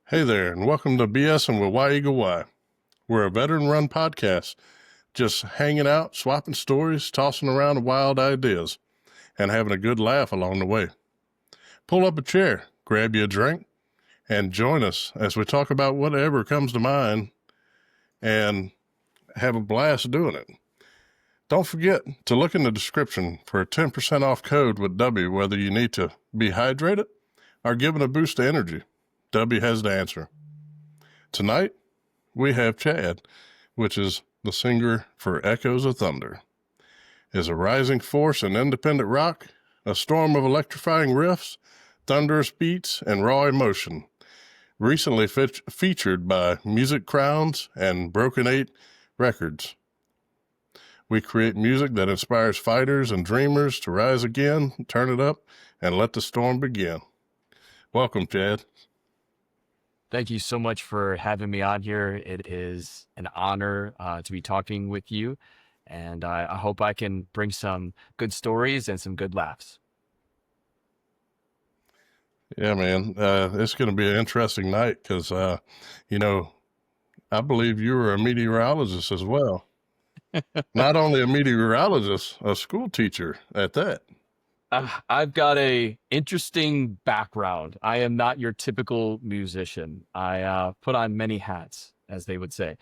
Hey there, and welcome to BSing with Y Eagle Y. We're a veteran-run podcast, just hanging out, swapping stories, tossing around wild ideas, and having a good laugh along the way. Pull up a chair, grab you a drink, and join us as we talk about whatever comes to mind and have a blast doing it. Don't forget to look in the description for a 10% off code with W, whether you need to be hydrated or given a boost of energy. W has the answer. Tonight, we have Chad, which is the singer for Echoes of Thunder. Is a rising force in independent rock, a storm of electrifying riffs, thunderous beats, and raw emotion. Recently featured by Music Crowns and Broken 8 Records. We create music that inspires fighters and dreamers to rise again, turn it up, and let the storm begin. Welcome, Chad. Thank you so much for having me on here. It is an honor to be talking with you, and I hope I can bring some good stories and some good laughs. Yeah, man. It's going to be an interesting night because, I believe you were a meteorologist as well. Not only a meteorologist, a school teacher at that. I've got a interesting background. I am not your typical musician. I put on many hats, as they would say.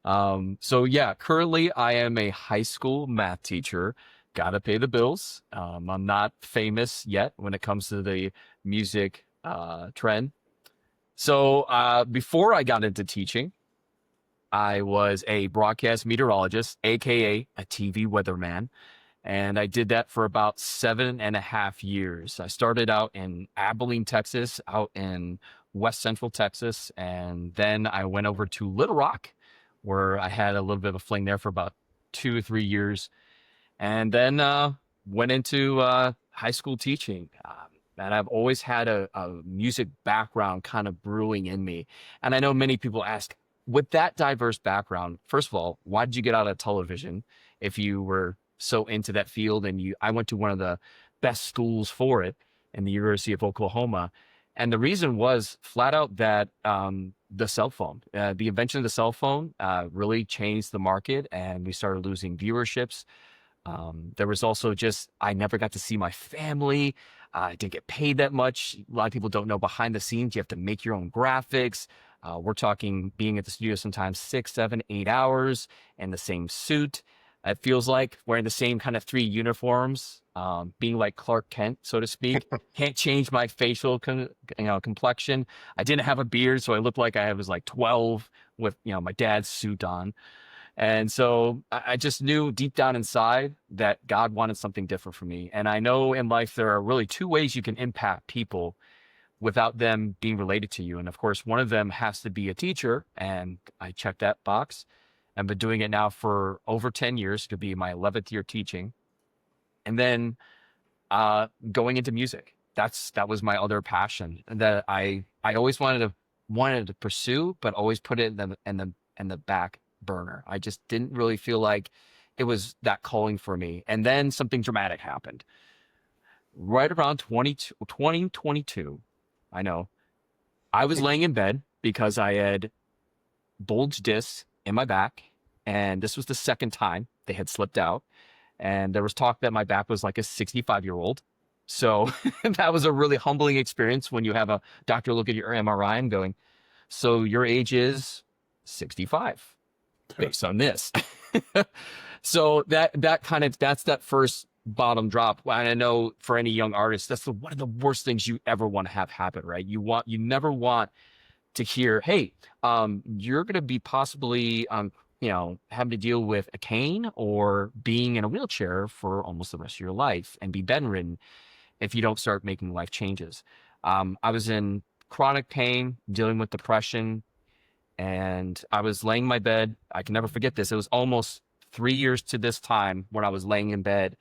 Currently I am a high school math teacher. Gotta pay the bills. I'm not famous yet when it comes to the music trend. Before I got into teaching, I was a broadcast meteorologist, aka a TV weatherman. And I did that for about 7.5 years. I started out in Abilene, Texas, out in West Central Texas. And then I went over to Little Rock, where I had a little bit of a fling there for about 2 or 3 years. And then went into high school teaching. And I've always had a music background kind of brewing in me. And I know many people ask, with that diverse background, first of all, why did you get out of television if you were so into that field? And I went to one of the best schools for it in the University of Oklahoma. And the reason was flat out that the cell phone, the invention of the cell phone really changed the market, and we started losing viewerships. There was also just, I never got to see my family. I didn't get paid that much. A lot of people don't know behind the scenes, you have to make your own graphics. We're talking being at the studio sometimes 6, 7, 8 hours in the same suit. It feels like wearing the same kind of 3 uniforms, being like Clark Kent, so to speak. Can't change my facial complexion. I didn't have a beard, so I looked like I was like 12 with my dad's suit on. And so I just knew deep down inside that God wanted something different for me. And I know in life there are really 2 ways you can impact people without them being related to you. And of course, one of them has to be a teacher, and I checked that box. I've been doing it now for over 10 years, to be my 11th year teaching. And then going into music. That was my other passion that I always wanted to pursue, but always put it in the back burner. I just didn't really feel like it was that calling for me. And then something dramatic happened. Right around 2022, I know, I was laying in bed because I had bulged discs in my back, and this was the second time they had slipped out, and there was talk that my back was like a 65-year-old. So that was a really humbling experience when you have a doctor look at your MRI and going, so your age is 65 based on this. So that's that first bottom drop. And I know for any young artist, that's one of the worst things you ever want to have happen, right? You never want to hear, hey, you're going to be possibly, having to deal with a cane or being in a wheelchair for almost the rest of your life and be bedridden if you don't start making life changes. I was in chronic pain, dealing with depression, and I was laying in my bed. I can never forget this. It was almost 3 years to this time when I was laying in bed.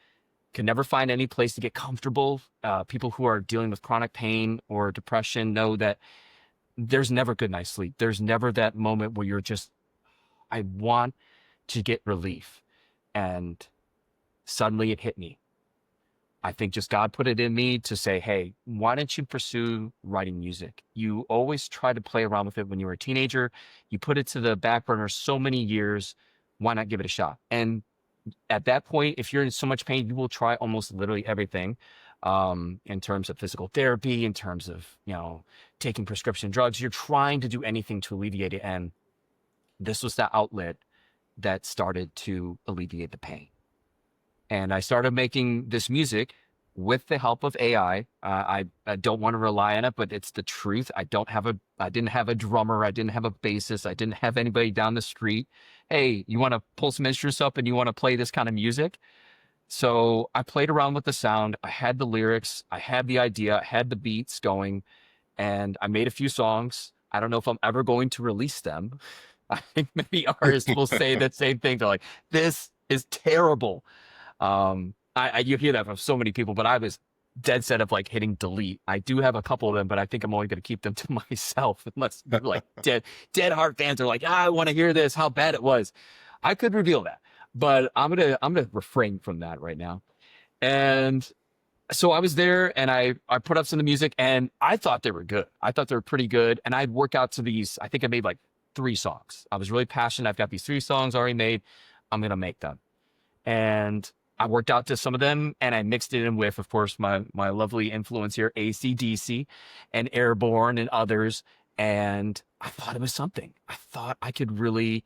Could never find any place to get comfortable. People who are dealing with chronic pain or depression know that there's never good night's sleep. There's never that moment where you're just, I want to get relief. And suddenly it hit me. I think just God put it in me to say, hey, why don't you pursue writing music? You always try to play around with it when you were a teenager. You put it to the back burner so many years. Why not give it a shot? And at that point, if you're in so much pain, you will try almost literally everything, in terms of physical therapy, in terms of, taking prescription drugs. You're trying to do anything to alleviate it. And this was the outlet that started to alleviate the pain. And I started making this music with the help of AI. I don't want to rely on it, but it's the truth. I didn't have a drummer. I didn't have a bassist. I didn't have anybody down the street. Hey, you want to pull some instruments up and you want to play this kind of music? So I played around with the sound. I had the lyrics. I had the idea. I had the beats going, and I made a few songs. I don't know if I'm ever going to release them. I think many artists will say the same thing. They're like, this is terrible. You hear that from so many people, but I was dead set of like hitting delete. I do have a couple of them, but I think I'm only going to keep them to myself unless like dead hard fans are like, I want to hear this, how bad it was. I could reveal that, but I'm going to refrain from that right now. And so I was there and I put up some of the music and I thought they were good. I thought they were pretty good. And I'd work out to these, I think I made like 3 songs. I was really passionate. I've got these 3 songs already made. I'm going to make them. And I worked out to some of them and I mixed it in with, of course, my lovely influence here, AC/DC and Airborne and others. And I thought it was something. I thought I could really,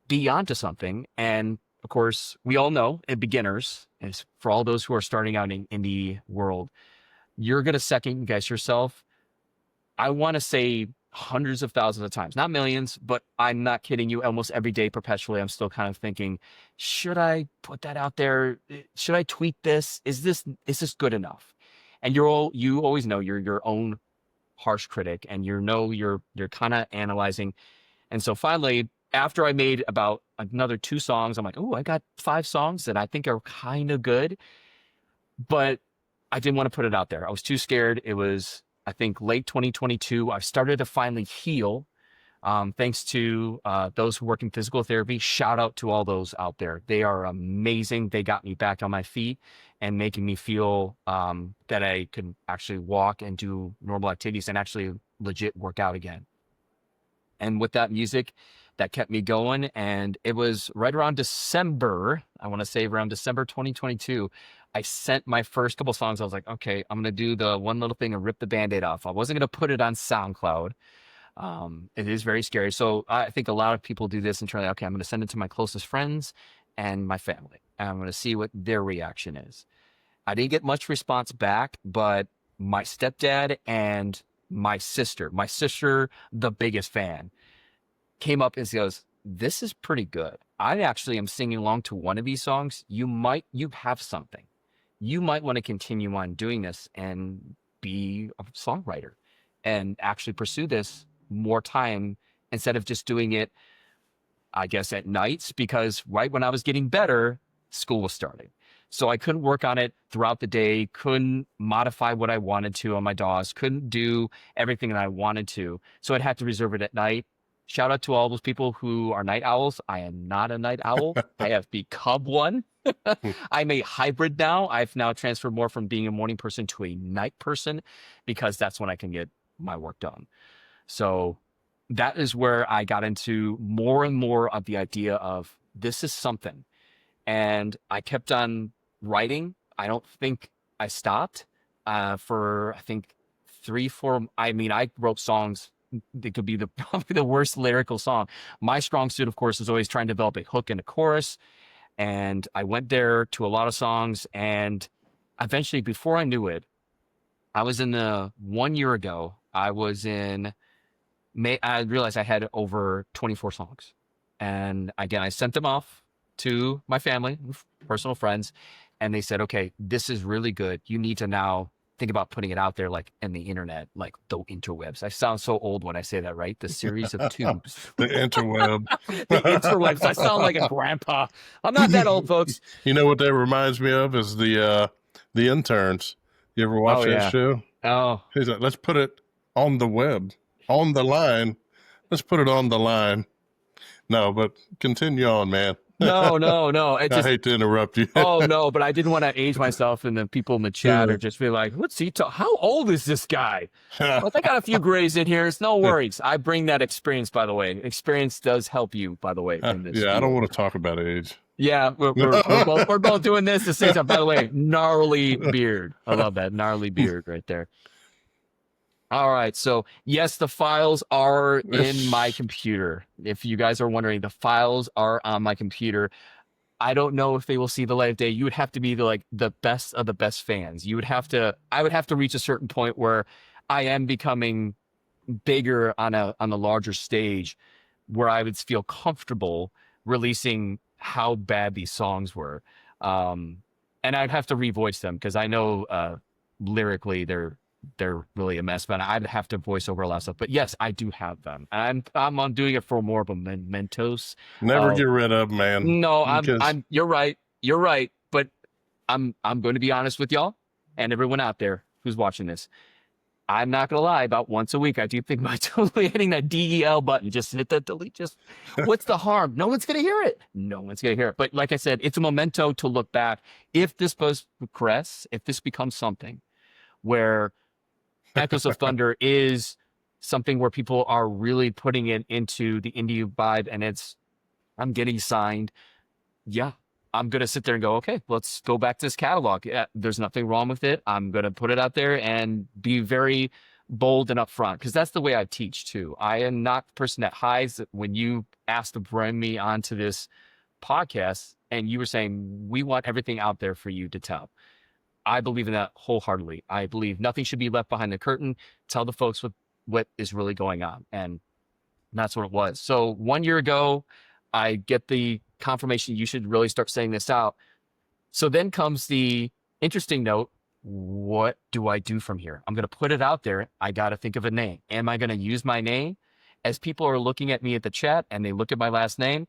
be onto something. And of course, we all know in beginners, and for all those who are starting out in the world, you're going to second guess yourself. I want to say hundreds of thousands of times, not millions, but I'm not kidding you. Almost every day, perpetually, I'm still kind of thinking, should I put that out there? Should I tweet this? Is this good enough? And you always know you're your own harsh critic, and you're kind of analyzing. And so finally, after I made about another 2 songs, I'm like, oh, I got 5 songs that I think are kind of good, but I didn't want to put it out there. I was too scared. It was, I think, late 2022, I started to finally heal, thanks to those who work in physical therapy. Shout out to all those out there. They are amazing. They got me back on my feet and making me feel that I could actually walk and do normal activities and actually legit work out again. And with that music, that kept me going. And it was right around December, I want to say around December 2022, I sent my first couple songs. I was like, okay, I'm going to do the one little thing and rip the Band-Aid off. I wasn't going to put it on SoundCloud. It is very scary. So I think a lot of people do this and try, okay, I'm going to send it to my closest friends and my family. And I'm going to see what their reaction is. I didn't get much response back, but my stepdad and my sister, the biggest fan, came up and goes, this is pretty good. I actually am singing along to one of these songs. You have something. You might want to continue on doing this and be a songwriter and actually pursue this more time instead of just doing it, I guess, at nights, because right when I was getting better, school was starting. So I couldn't work on it throughout the day, couldn't modify what I wanted to on my DAWs, couldn't do everything that I wanted to. So I'd have to reserve it at night. Shout out to all those people who are night owls. I am not a night owl. I have become one. I'm a hybrid now. I've now transferred more from being a morning person to a night person because that's when I can get my work done. So that is where I got into more and more of the idea of this is something. And I kept on writing. I don't think I stopped for, I think, 3-4. I mean, I wrote songs. They could be probably the worst lyrical song. My strong suit, of course, is always trying to develop a hook and a chorus. And I went there to a lot of songs. And eventually, before I knew it, I was in 1 year ago, I was in May. I realized I had over 24 songs. And again, I sent them off to my family, personal friends, and they said, okay, this is really good. You need to now think about putting it out there, like in the internet, like the interwebs. I sound so old when I say that, right? The series of tubes. The interweb. The interwebs. I sound like a grandpa. I'm not that old, folks. You know what that reminds me of is the Interns. You ever watch that show? Oh. He's like, let's put it on the web, on the line. Let's put it on the line. No, but continue on, man. No. It I just, hate to interrupt you. oh no, but I didn't want to age myself, and then people in the chat are just be like, "What's he? How old is this guy?" But I got a few grays in here. It's no worries. I bring that experience, by the way. Experience does help you, by the way, in this Yeah, I don't field. want to talk about age. Yeah, we're both doing this at the same time. By the way, gnarly beard. I love that gnarly beard right there. All right, so yes, the files are in my computer. If you guys are wondering, the files are on my computer. I don't know if they will see the light of day. You would have to be the best of the best fans. I would have to reach a certain point where I am becoming bigger on a larger stage where I would feel comfortable releasing how bad these songs were. And I'd have to revoice them because I know lyrically they're really a mess, but I'd have to voice over a lot of stuff. But yes, I do have them. And I'm on doing it for more of a mementos. Never get rid of, man. No, Because you're right. You're right. But I'm going to be honest with y'all and everyone out there who's watching this. I'm not gonna lie, about once a week I do think about totally hitting that DEL button. Just hit that delete. Just what's the harm? No one's gonna hear it. No one's gonna hear it. But like I said, it's a memento to look back. If this progress, if this becomes something where Echoes of Thunder is something where people are really putting it into the indie vibe and I'm getting signed. Yeah, I'm going to sit there and go, okay, let's go back to this catalog. Yeah, there's nothing wrong with it. I'm going to put it out there and be very bold and upfront because that's the way I teach too. I am not the person that hides. When you asked to bring me onto this podcast and you were saying, we want everything out there for you to tell. I believe in that wholeheartedly. I believe nothing should be left behind the curtain. Tell the folks what is really going on. And that's what it was. So 1 year ago, I get the confirmation you should really start saying this out. So then comes the interesting note. What do I do from here? I'm going to put it out there. I got to think of a name. Am I going to use my name? As people are looking at me at the chat and they look at my last name,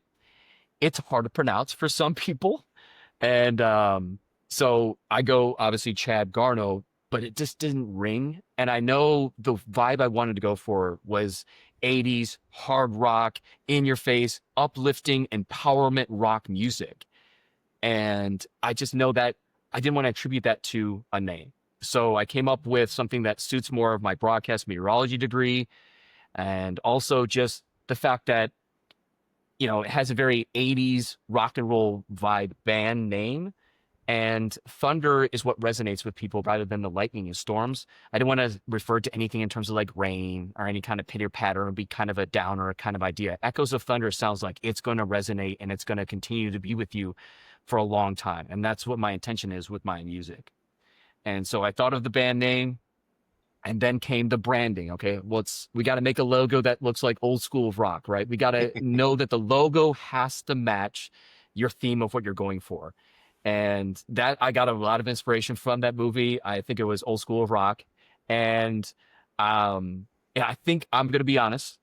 it's hard to pronounce for some people. And so I go, obviously, Chad Garneau, but it just didn't ring. And I know the vibe I wanted to go for was 80s hard rock, in your face, uplifting, empowerment rock music. And I just know that I didn't want to attribute that to a name. So I came up with something that suits more of my broadcast meteorology degree. And also just the fact that, it has a very 80s rock and roll vibe band name. And thunder is what resonates with people rather than the lightning and storms. I didn't want to refer to anything in terms of like rain or any kind of pitter patter and be kind of a downer kind of idea. Echoes of Thunder sounds like it's going to resonate and it's going to continue to be with you for a long time. And that's what my intention is with my music. And so I thought of the band name and then came the branding. Okay, well, we got to make a logo that looks like old school of rock, right? We got to know that the logo has to match your theme of what you're going for. And that I got a lot of inspiration from that movie. I think it was Old School of Rock. And yeah, I think I'm going to be honest,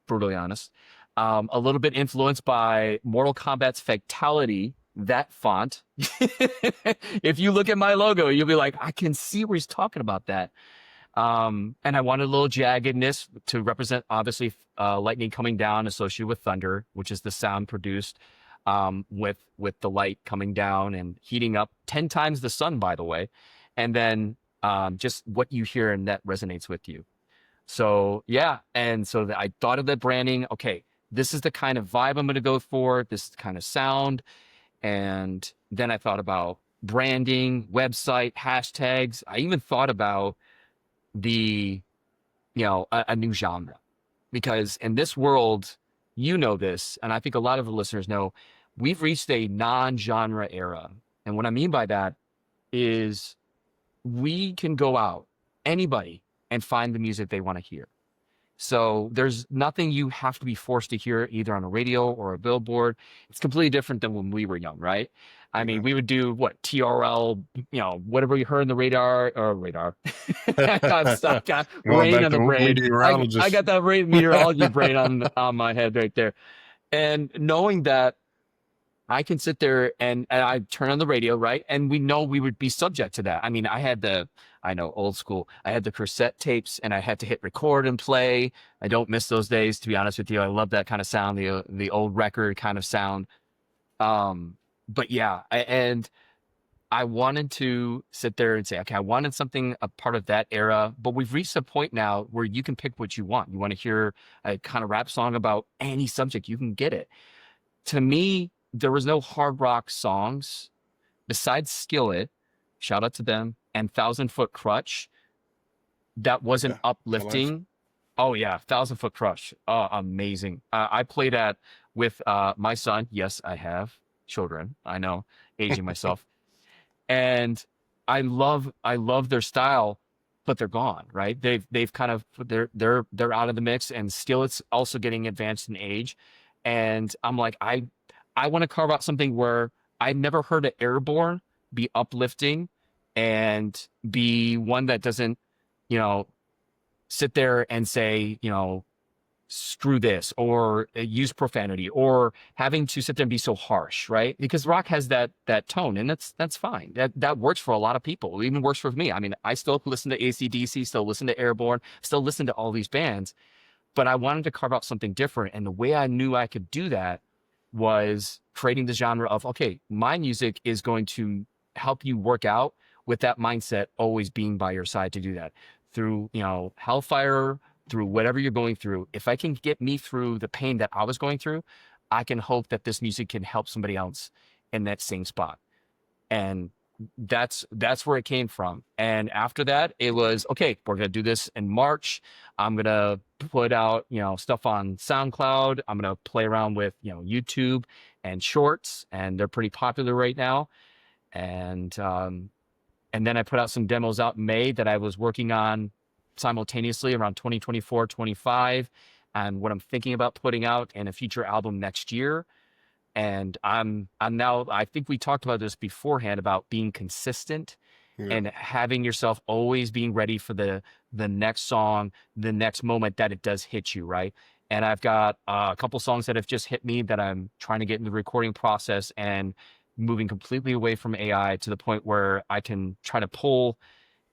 brutally honest, a little bit influenced by Mortal Kombat's Fatality, that font. If you look at my logo, you'll be like, I can see where he's talking about that. And I wanted a little jaggedness to represent, obviously, lightning coming down associated with thunder, which is the sound produced with the light coming down and heating up 10 times the sun, by the way. And then just what you hear and that resonates with you. So, yeah. And so I thought of that branding. Okay, this is the kind of vibe I'm going to go for, this kind of sound. And then I thought about branding, website, hashtags. I even thought about a new genre, because in this world, this, and I think a lot of the listeners know, we've reached a non-genre era. And what I mean by that is we can go out, anybody, and find the music they want to hear. So there's nothing you have to be forced to hear either on a radio or a billboard. It's completely different than when we were young, right? I mean, we would do TRL, whatever you heard in the radar. I got rain on the brain. I got that meteorology brain on my head right there. And knowing that I can sit there and I turn on the radio, right? And we know we would be subject to that. I mean, I know old school. I had the cassette tapes and I had to hit record and play. I don't miss those days, to be honest with you. I love that kind of sound, the old record kind of sound. But yeah, and I wanted to sit there and say, okay, I wanted something a part of that era, but we've reached a point now where you can pick what you want. You want to hear a kind of rap song about any subject, you can get it. To me, there was no hard rock songs besides Skillet, shout out to them, and Thousand Foot Crutch that wasn't Yeah, I like. uplifting. Oh yeah, Thousand Foot Crush. Oh, amazing. I played that with my son. Yes, I have children. I know, aging myself. And I love their style, but they're gone, right? They've kind of they're out of the mix, and Skillet's also getting advanced in age. And I'm like, I want to carve out something where I've never heard an Airborne be uplifting and be one that doesn't, you know, sit there and say, screw this or use profanity or having to sit there and be so harsh, right? Because rock has that tone, and that's fine. That works for a lot of people. It even works for me. I mean, I still listen to AC/DC, still listen to Airborne, still listen to all these bands, but I wanted to carve out something different. And the way I knew I could do that was creating the genre of, okay, my music is going to help you work out with that mindset always being by your side to do that through, hellfire, through whatever you're going through. If I can get me through the pain that I was going through, I can hope that this music can help somebody else in that same spot. And that's where it came from. And after that, it was, okay, we're gonna do this in March. I'm gonna put out, stuff on SoundCloud. I'm gonna play around with, YouTube and shorts, and they're pretty popular right now. And then I put out some demos out in May that I was working on simultaneously around 2024, 25, and what I'm thinking about putting out in a future album next year. And I'm now, I think we talked about this beforehand about being consistent Yeah. and having yourself always being ready for the next song, the next moment that it does hit you, right? And I've got a couple songs that have just hit me that I'm trying to get in the recording process and moving completely away from AI to the point where I can try to pull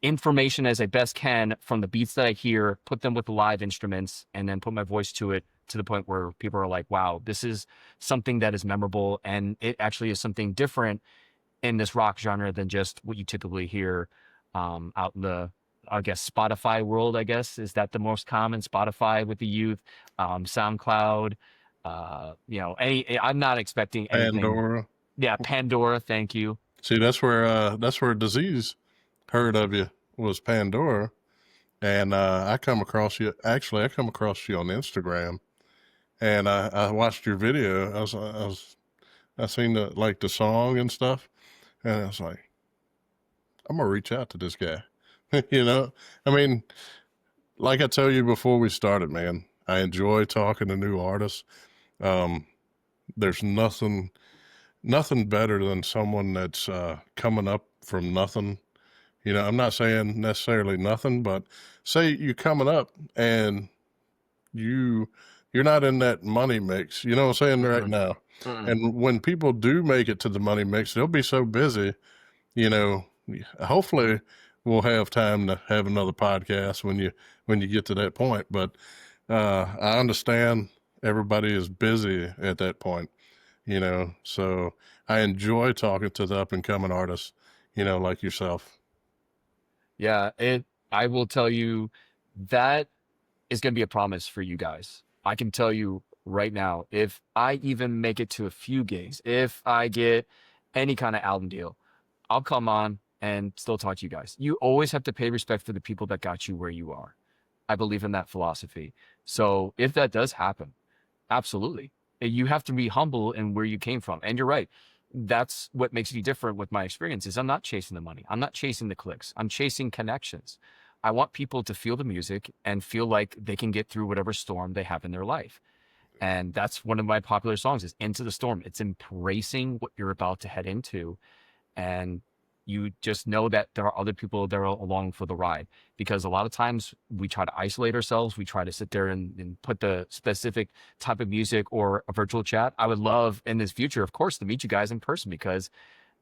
information as I best can from the beats that I hear, put them with live instruments, and then put my voice to it to the point where people are like, wow, this is something that is memorable. And it actually is something different in this rock genre than just what you typically hear out in the, I guess, Spotify world, I guess. Is that the most common? Spotify with the youth, SoundCloud, I'm not expecting anything. Pandora. Yeah, Pandora, thank you. See, that's where disease heard of you was Pandora, and I come across you. Actually, I come across you on Instagram, and I watched your video. I seen the song and stuff, and I was like, I'm gonna reach out to this guy. I mean, like I tell you before we started, man, I enjoy talking to new artists. There's nothing better than someone that's coming up from nothing. I'm not saying necessarily nothing, but say you coming up and you're not in that money mix. You know what I'm saying right now. Mm-mm. And when people do make it to the money mix, they'll be so busy. Hopefully we'll have time to have another podcast when you get to that point. But I understand everybody is busy at that point. So I enjoy talking to the up and coming artists, like yourself. Yeah, I will tell you that is going to be a promise for you guys. I can tell you right now, if I even make it to a few gigs, if I get any kind of album deal, I'll come on and still talk to you guys. You always have to pay respect for the people that got you where you are. I believe in that philosophy. So if that does happen, absolutely. You have to be humble in where you came from. And you're right. That's what makes me different with my experiences. I'm not chasing the money. I'm not chasing the clicks. I'm chasing connections. I want people to feel the music and feel like they can get through whatever storm they have in their life. And that's one of my popular songs is Into the Storm. It's embracing what you're about to head into. And you just know that there are other people that are along for the ride, because a lot of times we try to isolate ourselves. We try to sit there and put the specific type of music or a virtual chat. I would love in this future, of course, to meet you guys in person, because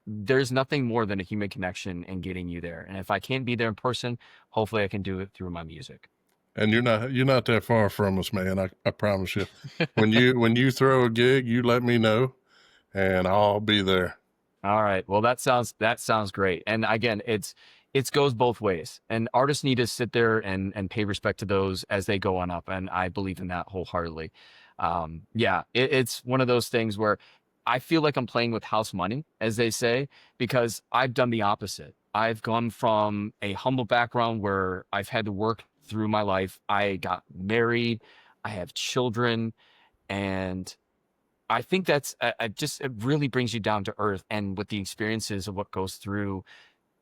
there's nothing more than a human connection and getting you there. And if I can't be there in person, hopefully I can do it through my music. And you're not that far from us, man. I promise you. When you throw a gig, you let me know, and I'll be there. All right. Well, that sounds great. And again, it goes both ways. And artists need to sit there and pay respect to those as they go on up. And I believe in that wholeheartedly. Yeah, it's one of those things where I feel like I'm playing with house money, as they say, because I've done the opposite. I've gone from a humble background where I've had to work through my life. I got married, I have children, and I think that's it really brings you down to earth. And with the experiences of what goes through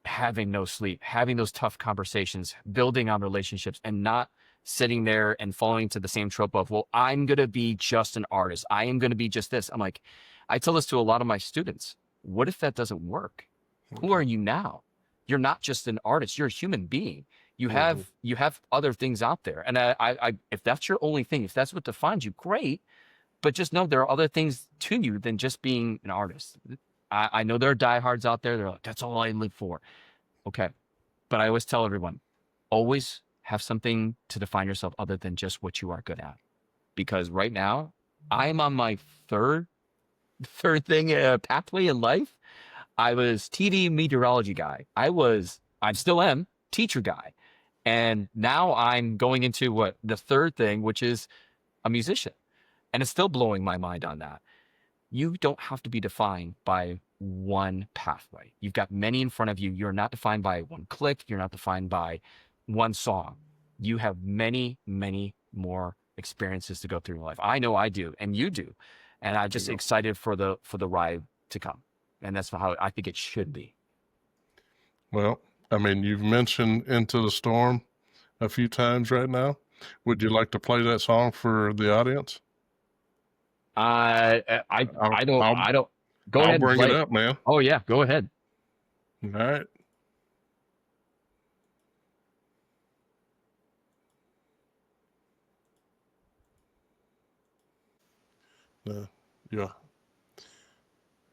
having no sleep, having those tough conversations, building on relationships, and not sitting there and falling into the same trope of, well, I'm going to be just an artist. I am going to be just this. I'm like, I tell this to a lot of my students. What if that doesn't work? Who are you now? You're not just an artist. You're a human being. You have other things out there. And I if that's your only thing, if that's what defines you, great. But just know there are other things to you than just being an artist. I know there are diehards out there. They're like, that's all I live for. Okay. But I always tell everyone, always have something to define yourself other than just what you are good at. Because right now, I'm on my third pathway in life. I was TV meteorology guy. I still am teacher guy. And now I'm going into the third thing, which is a musician. And it's still blowing my mind on that. You don't have to be defined by one pathway. You've got many in front of you. You're not defined by one click. You're not defined by one song. You have many, many more experiences to go through in life. I know I do, and you do. And I'm just excited for the ride to come. And that's how I think it should be. Well, I mean, you've mentioned Into the Storm a few times right now. Would you like to play that song for the audience? I don't. Go I'll ahead. bring it up, man. Oh yeah, go ahead. All right. Yeah.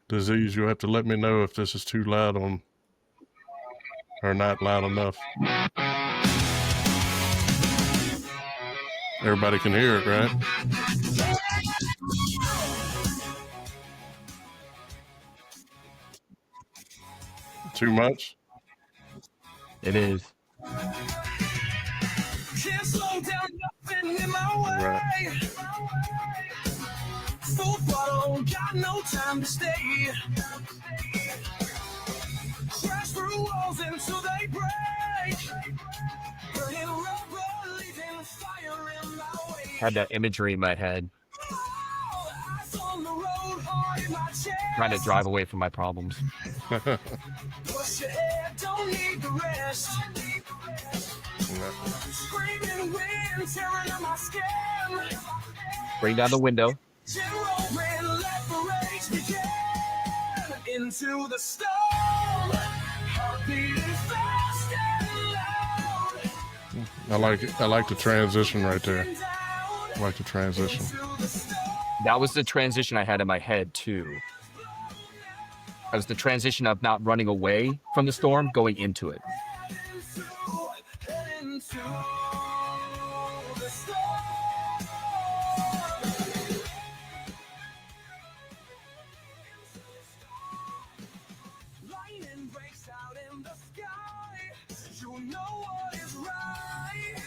Disease, you'll have to let me know if this is too loud or not loud enough. Everybody can hear it, right? Too much? It is. Can't slow down, nothing in my way. Right. Full bottle, got no time to stay. Crash through walls until they break. Burning rubber, leaving fire in my way. Had that imagery in my head, Eyes on the road, heart in my chest. trying to drive away from my problems. Push ahead, don't need the rest. Screaming wind, tearing on my skin. Bring down the window. Let the race begin. Into the storm, heart beating fast and loud. I like the transition right there. I like the transition. That was the transition I had in my head too. That was the transition of not running away from the storm, going into it. Lightning breaks out in the sky. You know what is right.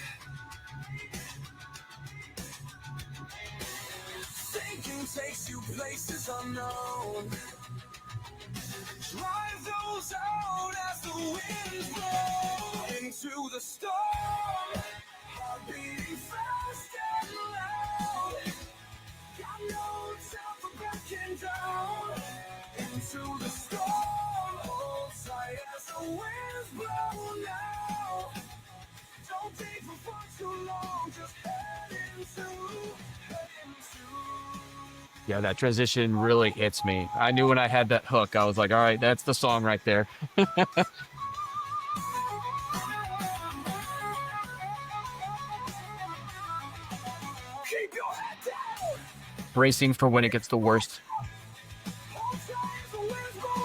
Thinking takes you places unknown. Drive those out as the winds blow into the storm. Heart beating fast and loud. Got no time for backing down. Into the storm. Hold tight as the winds blow now. Don't be for far too long. Just head into. Yeah, that transition really hits me. I knew when I had that hook, I was like, all right, that's the song right there. Keep your head down. Bracing for when it gets the worst. Hold tight as the winds blow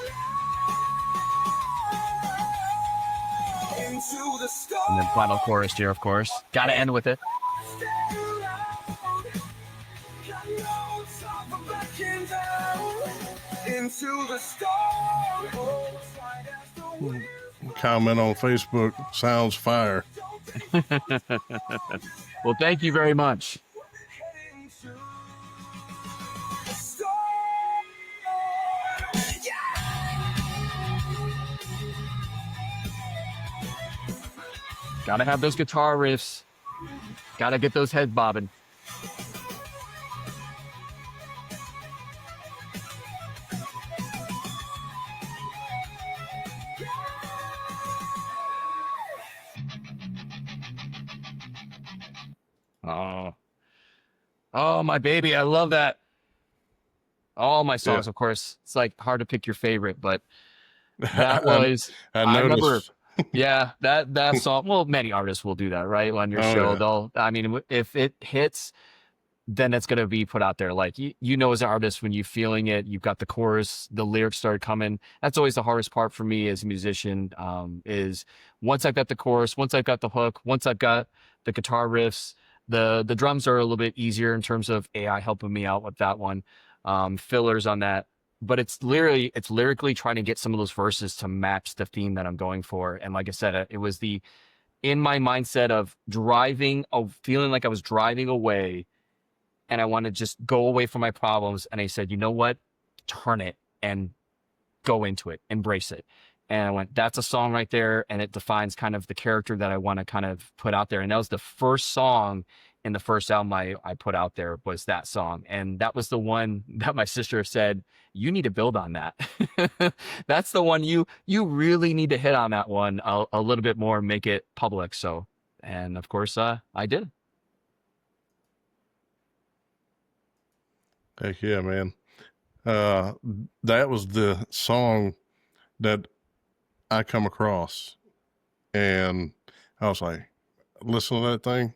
now. Into the storm. And then final chorus here, of course. Gotta end with it. into the storm. Hold tight as the wind Comment on Facebook, sounds fire. Well, thank you very much. heading to the storm. Gotta have those guitar riffs. Gotta get those heads bobbing. Oh. Oh, my baby. I love that. All my songs, Yeah. of course. It's like hard to pick your favorite, but that was, I I remember, noticed. yeah, that song. Well, many artists will do that, right? On your Oh, show, yeah. I mean, if it hits, then it's going to be put out there. Like, you know, as an artist, when you're feeling it, you've got the chorus, the lyrics start coming. That's always the hardest part for me as a musician, is once I've got the chorus, once I've got the hook, once I've got the guitar riffs, the drums are a little bit easier in terms of AI helping me out with that one, fillers on that. But it's lyrically trying to get some of those verses to match the theme that I'm going for. And like I said, it was in my mindset of feeling like I was driving away and I want to just go away from my problems. And I said, you know what? Turn it and go into it, embrace it. And I went, that's a song right there. And it defines kind of the character that I want to kind of put out there. And that was the first song in the first album I put out there, was that song. And that was the one that my sister said, you need to build on that. That's the one you really need to hit on that one a little bit more, make it public. So, and of course, I did. Heck yeah, man. That was the song that I come across, and I was like, listen to that thing.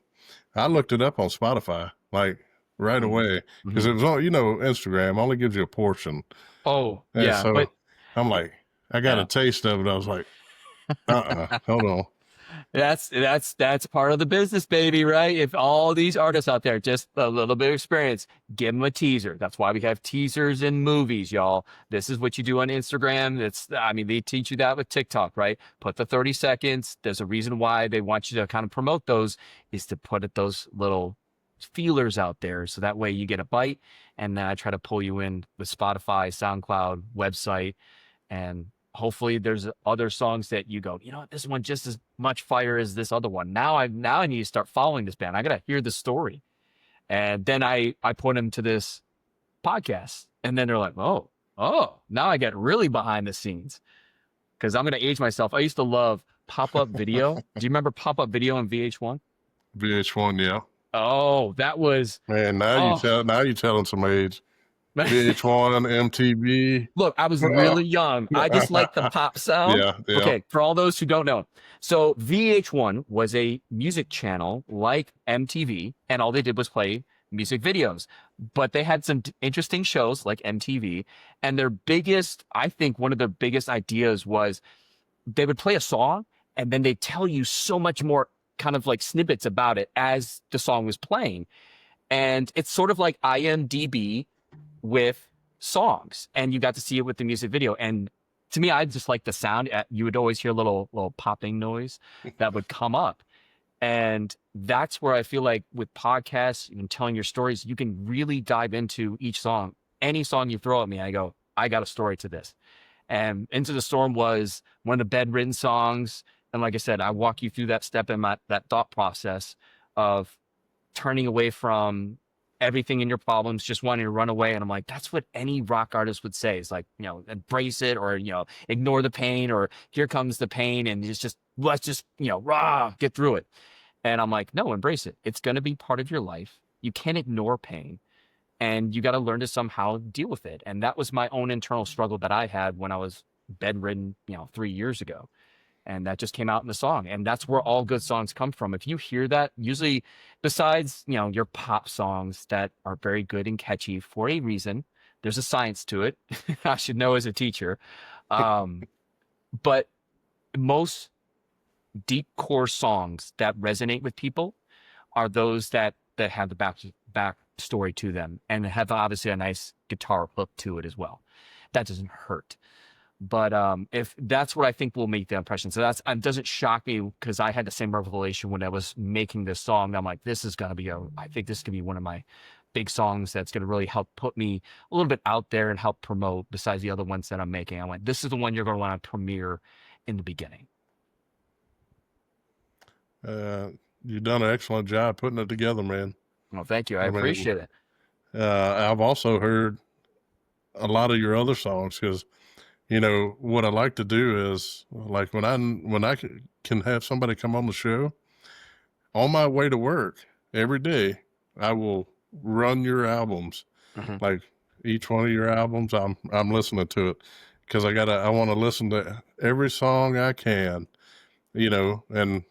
I looked it up on Spotify, like right Mhm. away, because it was on, Instagram only gives you a portion. Oh, And yeah. so But I'm like, I got yeah. a taste of it. I was like, hold on. That's part of the business, baby, right? If all these artists out there, just a little bit of experience, give them a teaser. That's why we have teasers in movies, y'all. This is what you do on Instagram. They teach you that with TikTok, right? Put the 30 seconds. There's a reason why they want you to kind of promote those, is to put those little feelers out there. So that way you get a bite. And then I try to pull you in with Spotify, SoundCloud, website, and hopefully there's other songs that you go, you know what, this one just as much fire as this other one. Now I need to start following this band. I gotta hear the story. And then I put them to this podcast. And then they're like, oh, now I get really behind the scenes. Because I'm gonna age myself. I used to love pop-up video. Do you remember pop-up video on VH1? VH1, yeah. Oh, that was Man, now you telling some age. VH1, MTV. Look, I was really young. I just like the pop sound. Yeah. Okay, for all those who don't know. So VH1 was a music channel like MTV, and all they did was play music videos. But they had some interesting shows like MTV, and I think one of their biggest ideas was they would play a song, and then they'd tell you so much more kind of like snippets about it as the song was playing. And it's sort of like IMDb with songs, and you got to see it with the music video. And to me, I just like the sound. You would always hear a little popping noise that would come up. And that's where I feel like with podcasts and telling your stories, you can really dive into each song. Any song you throw at me, I go, I got a story to this. And Into the Storm was one of the bedridden songs. And like I said, I walk you through that step in that thought process of turning away from everything in your problems, just wanting to run away. And I'm like, that's what any rock artist would say. It's like, embrace it, or, ignore the pain, or here comes the pain. And let's just, get through it. And I'm like, no, embrace it. It's going to be part of your life. You can't ignore pain, and you got to learn to somehow deal with it. And that was my own internal struggle that I had when I was bedridden, 3 years ago. And that just came out in the song. And that's where all good songs come from. If you hear that, usually besides, your pop songs that are very good and catchy for a reason, there's a science to it. I should know as a teacher. But most deep core songs that resonate with people are those that have the back story to them, and have obviously a nice guitar hook to it as well. that doesn't hurt. But if that's what I think will make the impression, so that's it doesn't shock me because I had the same revelation when I was making this song. I'm like, this is gonna be I think this could be one of my big songs that's gonna really help put me a little bit out there and help promote besides the other ones that I'm making. I'm like, this is the one you're gonna want to premiere in the beginning. You've done an excellent job putting it together, man. Well, thank you. I mean, appreciate it. I've also heard a lot of your other songs because, what I like to do is like when I can have somebody come on the show on my way to work every day, I will run your albums, like each one of your albums. I'm listening to it because I want to listen to every song I can, and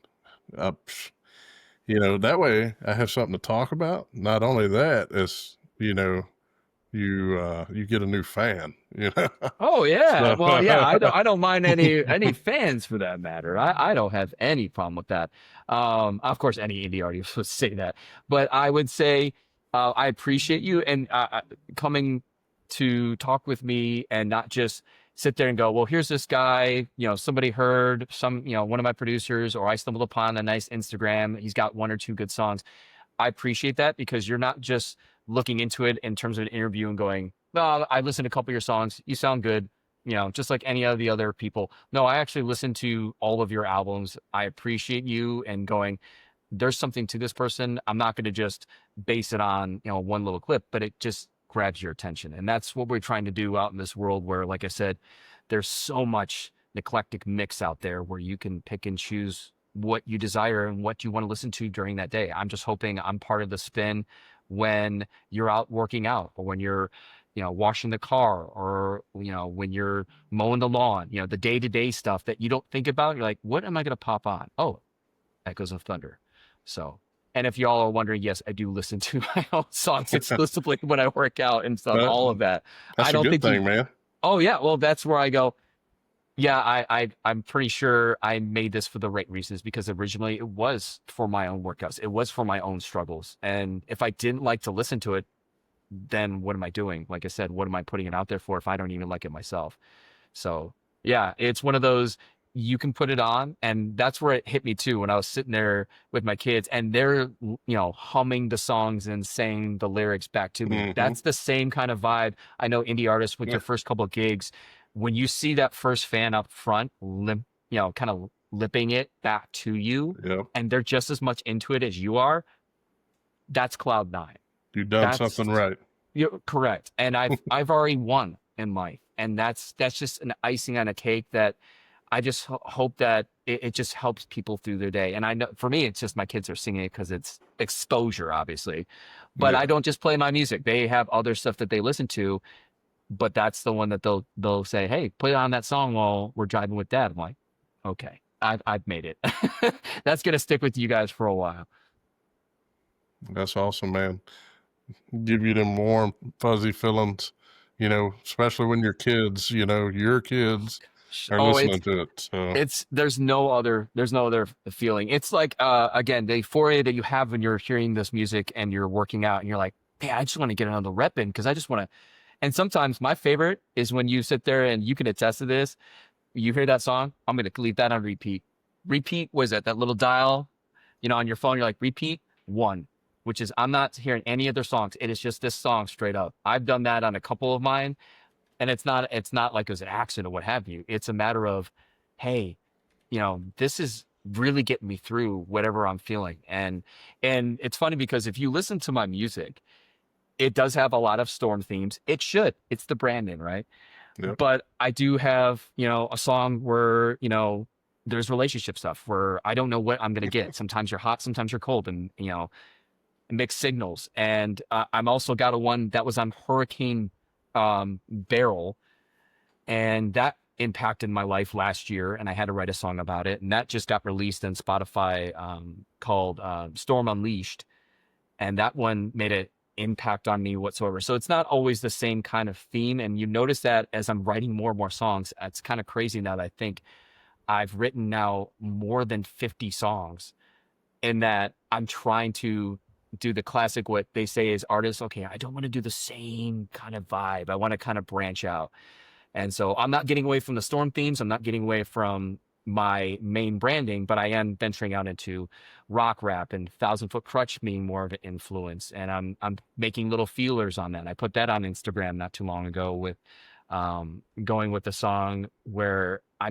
that way I have something to talk about. Not only that, it's you get a new fan, Oh yeah. So, Well, yeah, I don't mind any fans for that matter. I don't have any problem with that. Of course any indie artist would say that. But I would say I appreciate you and coming to talk with me and not just sit there and go, well, here's this guy, somebody heard one of my producers, or I stumbled upon a nice Instagram. He's got one or two good songs. I appreciate that because you're not just looking into it in terms of an interview and going, no, I listened to a couple of your songs. You sound good, just like any of the other people. No, I actually listened to all of your albums. I appreciate you and going, there's something to this person. I'm not going to just base it on, one little clip, but it just grabs your attention. And that's what we're trying to do out in this world where, like I said, there's so much eclectic mix out there where you can pick and choose what you desire and what you want to listen to during that day. I'm just hoping I'm part of the spin when you're out working out, or when you're, washing the car, or, when you're mowing the lawn, the day-to-day stuff that you don't think about. You're like, what am I going to pop on? Oh, Echoes of Thunder. So, and if y'all are wondering, yes, I do listen to my own songs exclusively when I work out and stuff, all of that. That's I don't a good think thing, man. Oh yeah. Well, that's where I go. Yeah, I'm pretty sure I made this for the right reasons because originally it was for my own workouts. It was for my own struggles. And if I didn't like to listen to it, then what am I doing? Like I said, what am I putting it out there for if I don't even like it myself? So yeah, it's one of those, you can put it on, and that's where it hit me too when I was sitting there with my kids and they're, humming the songs and saying the lyrics back to me. That's the same kind of vibe. I know indie artists with their first couple of gigs, when you see that first fan up front, kind of lipping it back to you, and they're just as much into it as you are, that's cloud nine. You've done something right. You're correct. And I've already won in life. And that's just an icing on a cake that I just hope that it just helps people through their day. And I know for me, it's just my kids are singing it because it's exposure, obviously. But I don't just play my music. They have other stuff that they listen to. But that's the one that they'll say, hey, put it on that song while we're driving with dad. I'm like, okay, I've made it. That's going to stick with you guys for a while. That's awesome, man. Give you them warm, fuzzy feelings, especially when your kids, your kids are listening to it. So there's no other feeling. It's like, again, the euphoria that you have when you're hearing this music and you're working out and you're like, hey, I just want to get another rep in because I just want to. And sometimes my favorite is when you sit there and you can attest to this. You hear that song, I'm going to leave that on repeat. Repeat was that little dial, on your phone. You're like, repeat 1, which is I'm not hearing any other songs. It is just this song straight up. I've done that on a couple of mine, and it's not like it was an accident or what have you. It's a matter of, hey, this is really getting me through whatever I'm feeling. And it's funny because if you listen to my music, it does have a lot of storm themes. It should. It's the branding, right? Yep. But I do have, a song where, there's relationship stuff where I don't know what I'm going to get. Sometimes you're hot, sometimes you're cold, and, mixed signals. And I'm also got a one that was on Hurricane Beryl, and that impacted my life last year, and I had to write a song about it. And that just got released on Spotify called Storm Unleashed. And that one made an impact on me whatsoever. So it's not always the same kind of theme. And you notice that as I'm writing more and more songs, it's kind of crazy now that I think I've written now more than 50 songs, in that I'm trying to do the classic, what they say is artists, okay, I don't want to do the same kind of vibe. I want to kind of branch out. And so I'm not getting away from the storm themes. I'm not getting away from my main branding, but I am venturing out into rock rap and Thousand Foot Crutch being more of an influence. And I'm making little feelers on that. I put that on Instagram not too long ago with going with the song where I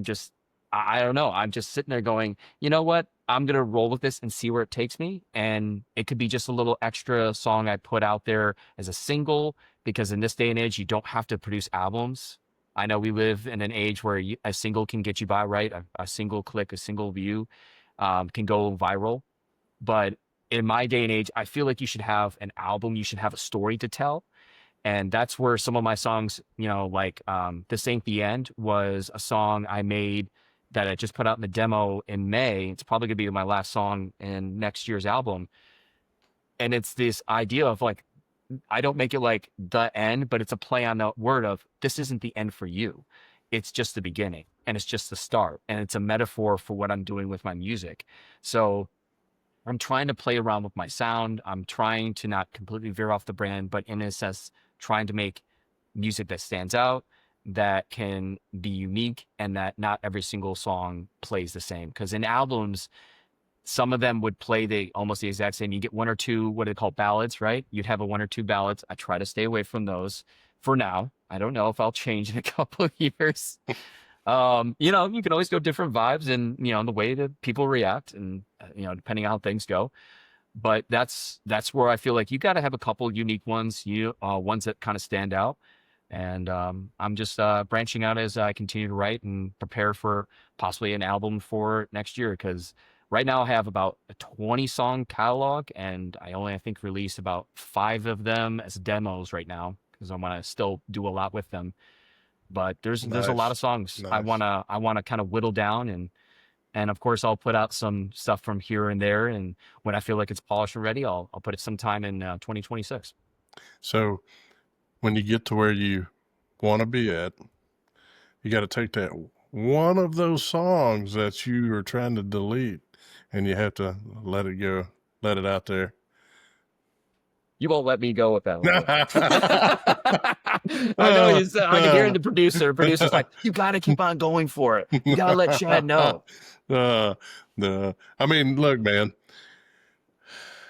don't know. I'm just sitting there going, you know what? I'm going to roll with this and see where it takes me. And it could be just a little extra song I put out there as a single, because in this day and age, you don't have to produce albums. I know we live in an age where a single can get you by, right? A single click, a single view can go viral. But in my day and age, I feel like you should have an album. You should have a story to tell. And that's where some of my songs, like This Ain't the End was a song I made that I just put out in the demo in May. It's probably going to be my last song in next year's album. And it's this idea of like, I don't make it like the end, but it's a play on the word of this isn't the end for you. It's just the beginning, and it's just the start. And it's a metaphor for what I'm doing with my music. So I'm trying to play around with my sound. I'm trying to not completely veer off the brand, but in a sense, trying to make music that stands out, that can be unique, and that not every single song plays the same. Because in albums, some of them would play almost the exact same. You get one or two, what they call ballads, right? You'd have one or two ballads. I try to stay away from those for now. I don't know if I'll change in a couple of years. You can always go different vibes and, the way that people react and, depending on how things go. But that's where I feel like you got to have a couple unique ones, ones that kind of stand out. And I'm just branching out as I continue to write and prepare for possibly an album for next year. Because right now I have about a 20 song catalog, and I think release about 5 of them as demos right now, because I want to still do a lot with them. But there's a lot of songs I want to kind of whittle down, and of course I'll put out some stuff from here and there, and when I feel like it's polished and ready, I'll put it sometime in 2026. So when you get to where you want to be at, you got to take that one of those songs that you are trying to delete, and you have to let it go, let it out there. You won't let me go with that one. I know I can hear the producer. Producer's like, you got to keep on going for it. You got to let Chad know. I mean, look, man,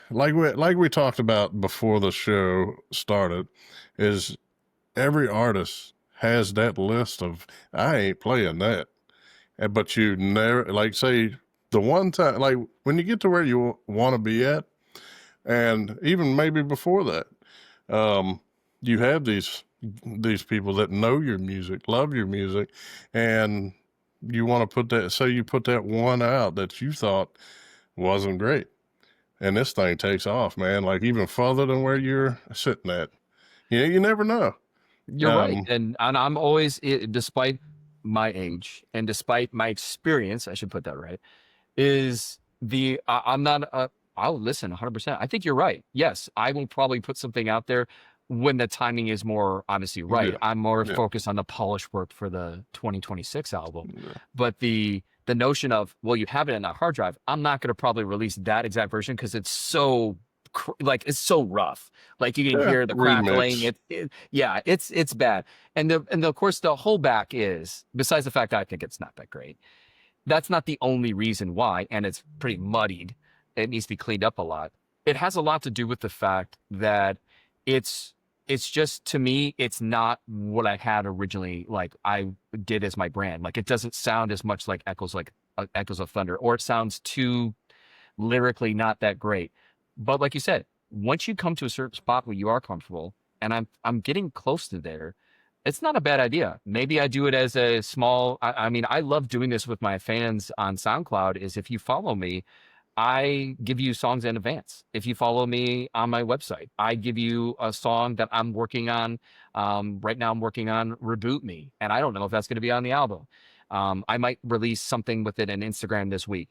like we talked about before the show started, is every artist has that list of, I ain't playing that. But you never, like, say, the one time, like when you get to where you want to be at, and even maybe before that, you have these people that know your music, love your music, and you want to put that one out that you thought wasn't great, and this thing takes off, man, like even further than where you're sitting at. You never know. You're right. And I'm always, despite my age and despite my experience, I should put that right, I'm not I'll listen 100%. I think you're right. Yes, I will probably put something out there when the timing is more obviously right. Yeah. I'm more focused on the polished work for the 2026 album. Yeah. But the notion of, well, you have it in a hard drive, I'm not going to probably release that exact version because it's so it's so rough. Like you can hear the crackling. It's bad. And of course the holdback is, besides the fact that I think it's not that great, that's not the only reason why, and it's pretty muddied. It needs to be cleaned up a lot. It has a lot to do with the fact that it's just, to me, it's not what I had originally, like I did as my brand. Like it doesn't sound as much like Echoes of Thunder, or it sounds too lyrically not that great. But like you said, once you come to a certain spot where you are comfortable, and I'm getting close to there, it's not a bad idea. Maybe I do it as a small, I mean, I love doing this with my fans on SoundCloud, is if you follow me, I give you songs in advance. If you follow me on my website, I give you a song that I'm working on. Right now I'm working on Reboot Me, and I don't know if that's going to be on the album. I might release something with it on Instagram this week.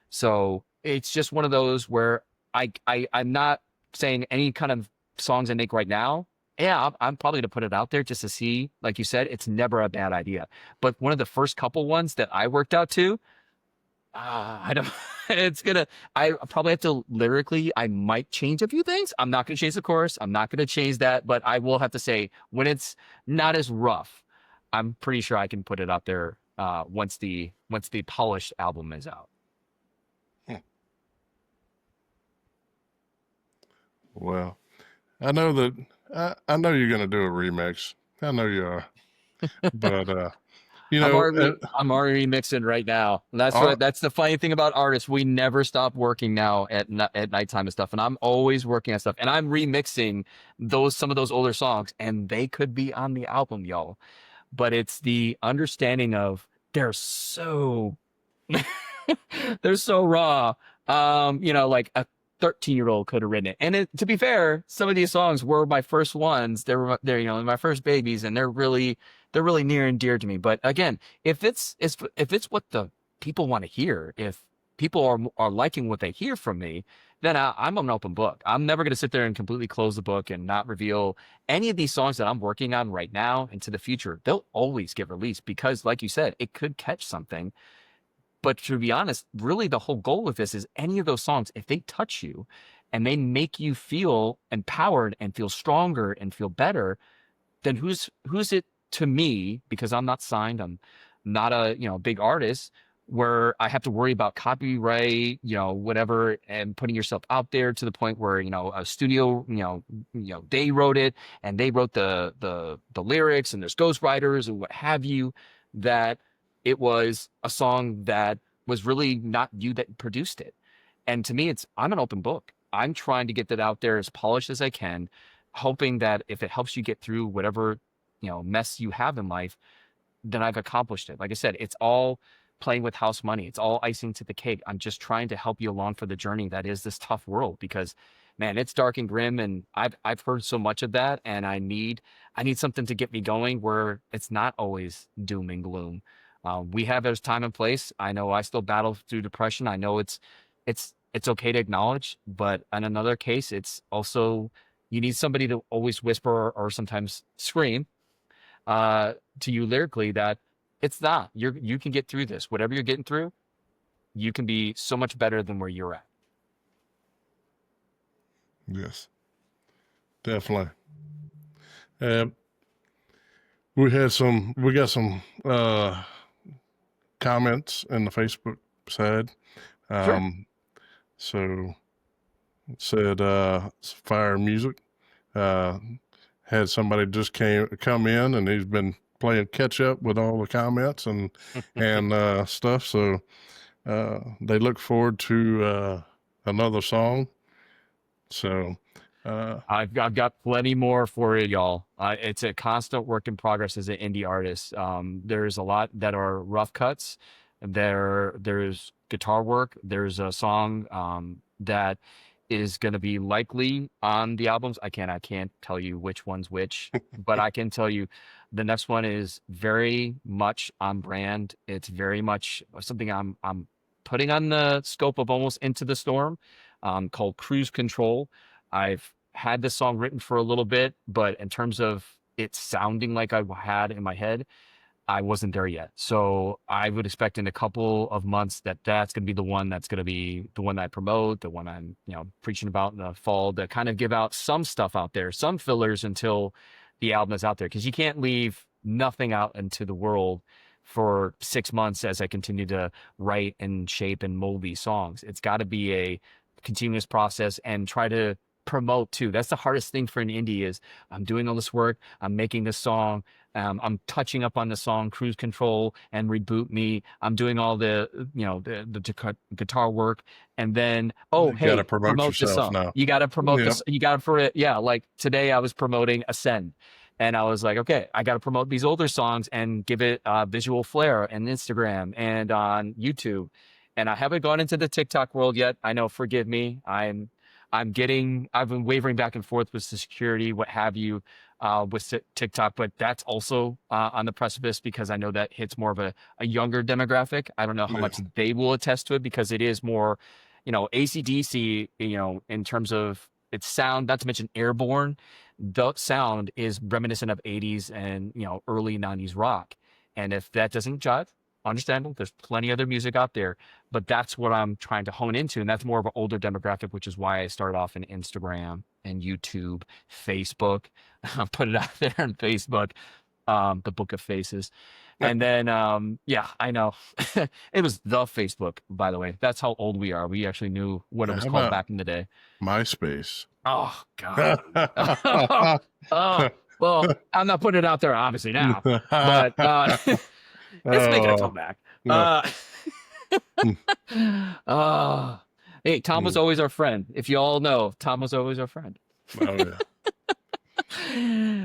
So it's just one of those where I'm not saying any kind of songs I make right now. Yeah, I'm probably going to put it out there just to see. Like you said, it's never a bad idea. But one of the first couple ones that I worked out to, I don't, I probably have to lyrically, I might change a few things. I'm not going to change the chorus. I'm not going to change that, but I will have to say when it's not as rough, I'm pretty sure I can put it out there once the polished album is out. Well, I know that I know you're gonna do a remix. I know you are, but you I'm know, already mixing right now. And ar- that's the funny thing about artists. We never stop working now at nighttime and stuff. And I'm always working on stuff. And I'm remixing some of those older songs, and they could be on the album, y'all. But it's the understanding of they're so they're so raw. Like a 13-year-old could have written it. And to be fair, some of these songs were my first ones. They're my first babies, and they're really near and dear to me. But again, if it's what the people want to hear, if people are liking what they hear from me, then I'm an open book. I'm never going to sit there and completely close the book and not reveal any of these songs that I'm working on right now into the future. They'll always get released because, like you said, it could catch something. But to be honest, really the whole goal of this is any of those songs, if they touch you and they make you feel empowered and feel stronger and feel better, then who's it to me, because I'm not signed, I'm not a big artist where I have to worry about copyright, whatever, and putting yourself out there to the point where a studio, they wrote it and they wrote the lyrics and there's ghostwriters and what have you, that it was a song that was really not you that produced it. And to me, I'm an open book. I'm trying to get that out there as polished as I can, hoping that if it helps you get through whatever mess you have in life, then I've accomplished it. Like I said, it's all playing with house money. It's all icing to the cake. I'm just trying to help you along for the journey that is this tough world, because man, it's dark and grim, and I've heard so much of that, and I need something to get me going where it's not always doom and gloom. We have there's time and place. I know I still battle through depression. I know it's okay to acknowledge, but in another case, it's also you need somebody to always whisper or sometimes scream to you lyrically that it's not. You can get through this. Whatever you're getting through, you can be so much better than where you're at. yes, definitely. Uh, we got some comments in the Facebook side. Sure. So it said fire music. Had somebody just come in and he's been playing catch up with all the comments and stuff. So they look forward to another song. So I've got plenty more for you, y'all. It's a constant work in progress as an indie artist. There's a lot that are rough cuts. There's guitar work. There's a song that is going to be likely on the albums. I can't tell you which one's which, but I can tell you the next one is very much on brand. It's very much something I'm putting on the scope of almost Into the Storm, called Cruise Control. I've had this song written for a little bit, but in terms of it sounding like I had in my head, I wasn't there yet. So I would expect in a couple of months that's going to be the one that's going to be the one that I promote, the one I'm, preaching about in the fall, to kind of give out some stuff out there, some fillers until the album is out there. Cause you can't leave nothing out into the world for 6 months as I continue to write and shape and mold these songs. It's got to be a continuous process and try to promote too. That's the hardest thing for an indie is I'm doing all this work. I'm making this song. I'm touching up on the song Cruise Control and Reboot Me. I'm doing all the guitar work, and then you hey, gotta promote promote this yourself song. now. You got to promote Yeah. this. You got to for it. Yeah, like today I was promoting Ascend, and I was like, okay, I got to promote these older songs and give it visual flair and Instagram and on YouTube. And I haven't gone into the TikTok world yet. I know, forgive me. I've been wavering back and forth with the security, what have you, with TikTok, but that's also on the precipice because I know that hits more of a younger demographic. I don't know how much they will attest to it because it is more, AC/DC, in terms of its sound, not to mention Airborne, the sound is reminiscent of 80s and, early 90s rock. And if that doesn't jive, understandable. There's plenty other music out there, but that's what I'm trying to hone into. And that's more of an older demographic, which is why I started off in Instagram and YouTube, Facebook. I put it out there on Facebook. the Book of Faces. And then, yeah, I know. It was the Facebook, by the way. That's how old we are. We actually knew what it was How called about back in the day. MySpace? Oh, God. Oh, well, I'm not putting it out there, obviously, now. But it's making a Oh, comeback. no. Uh, hey, Tom was always our friend. If you all know, Tom was always our friend. Oh, yeah.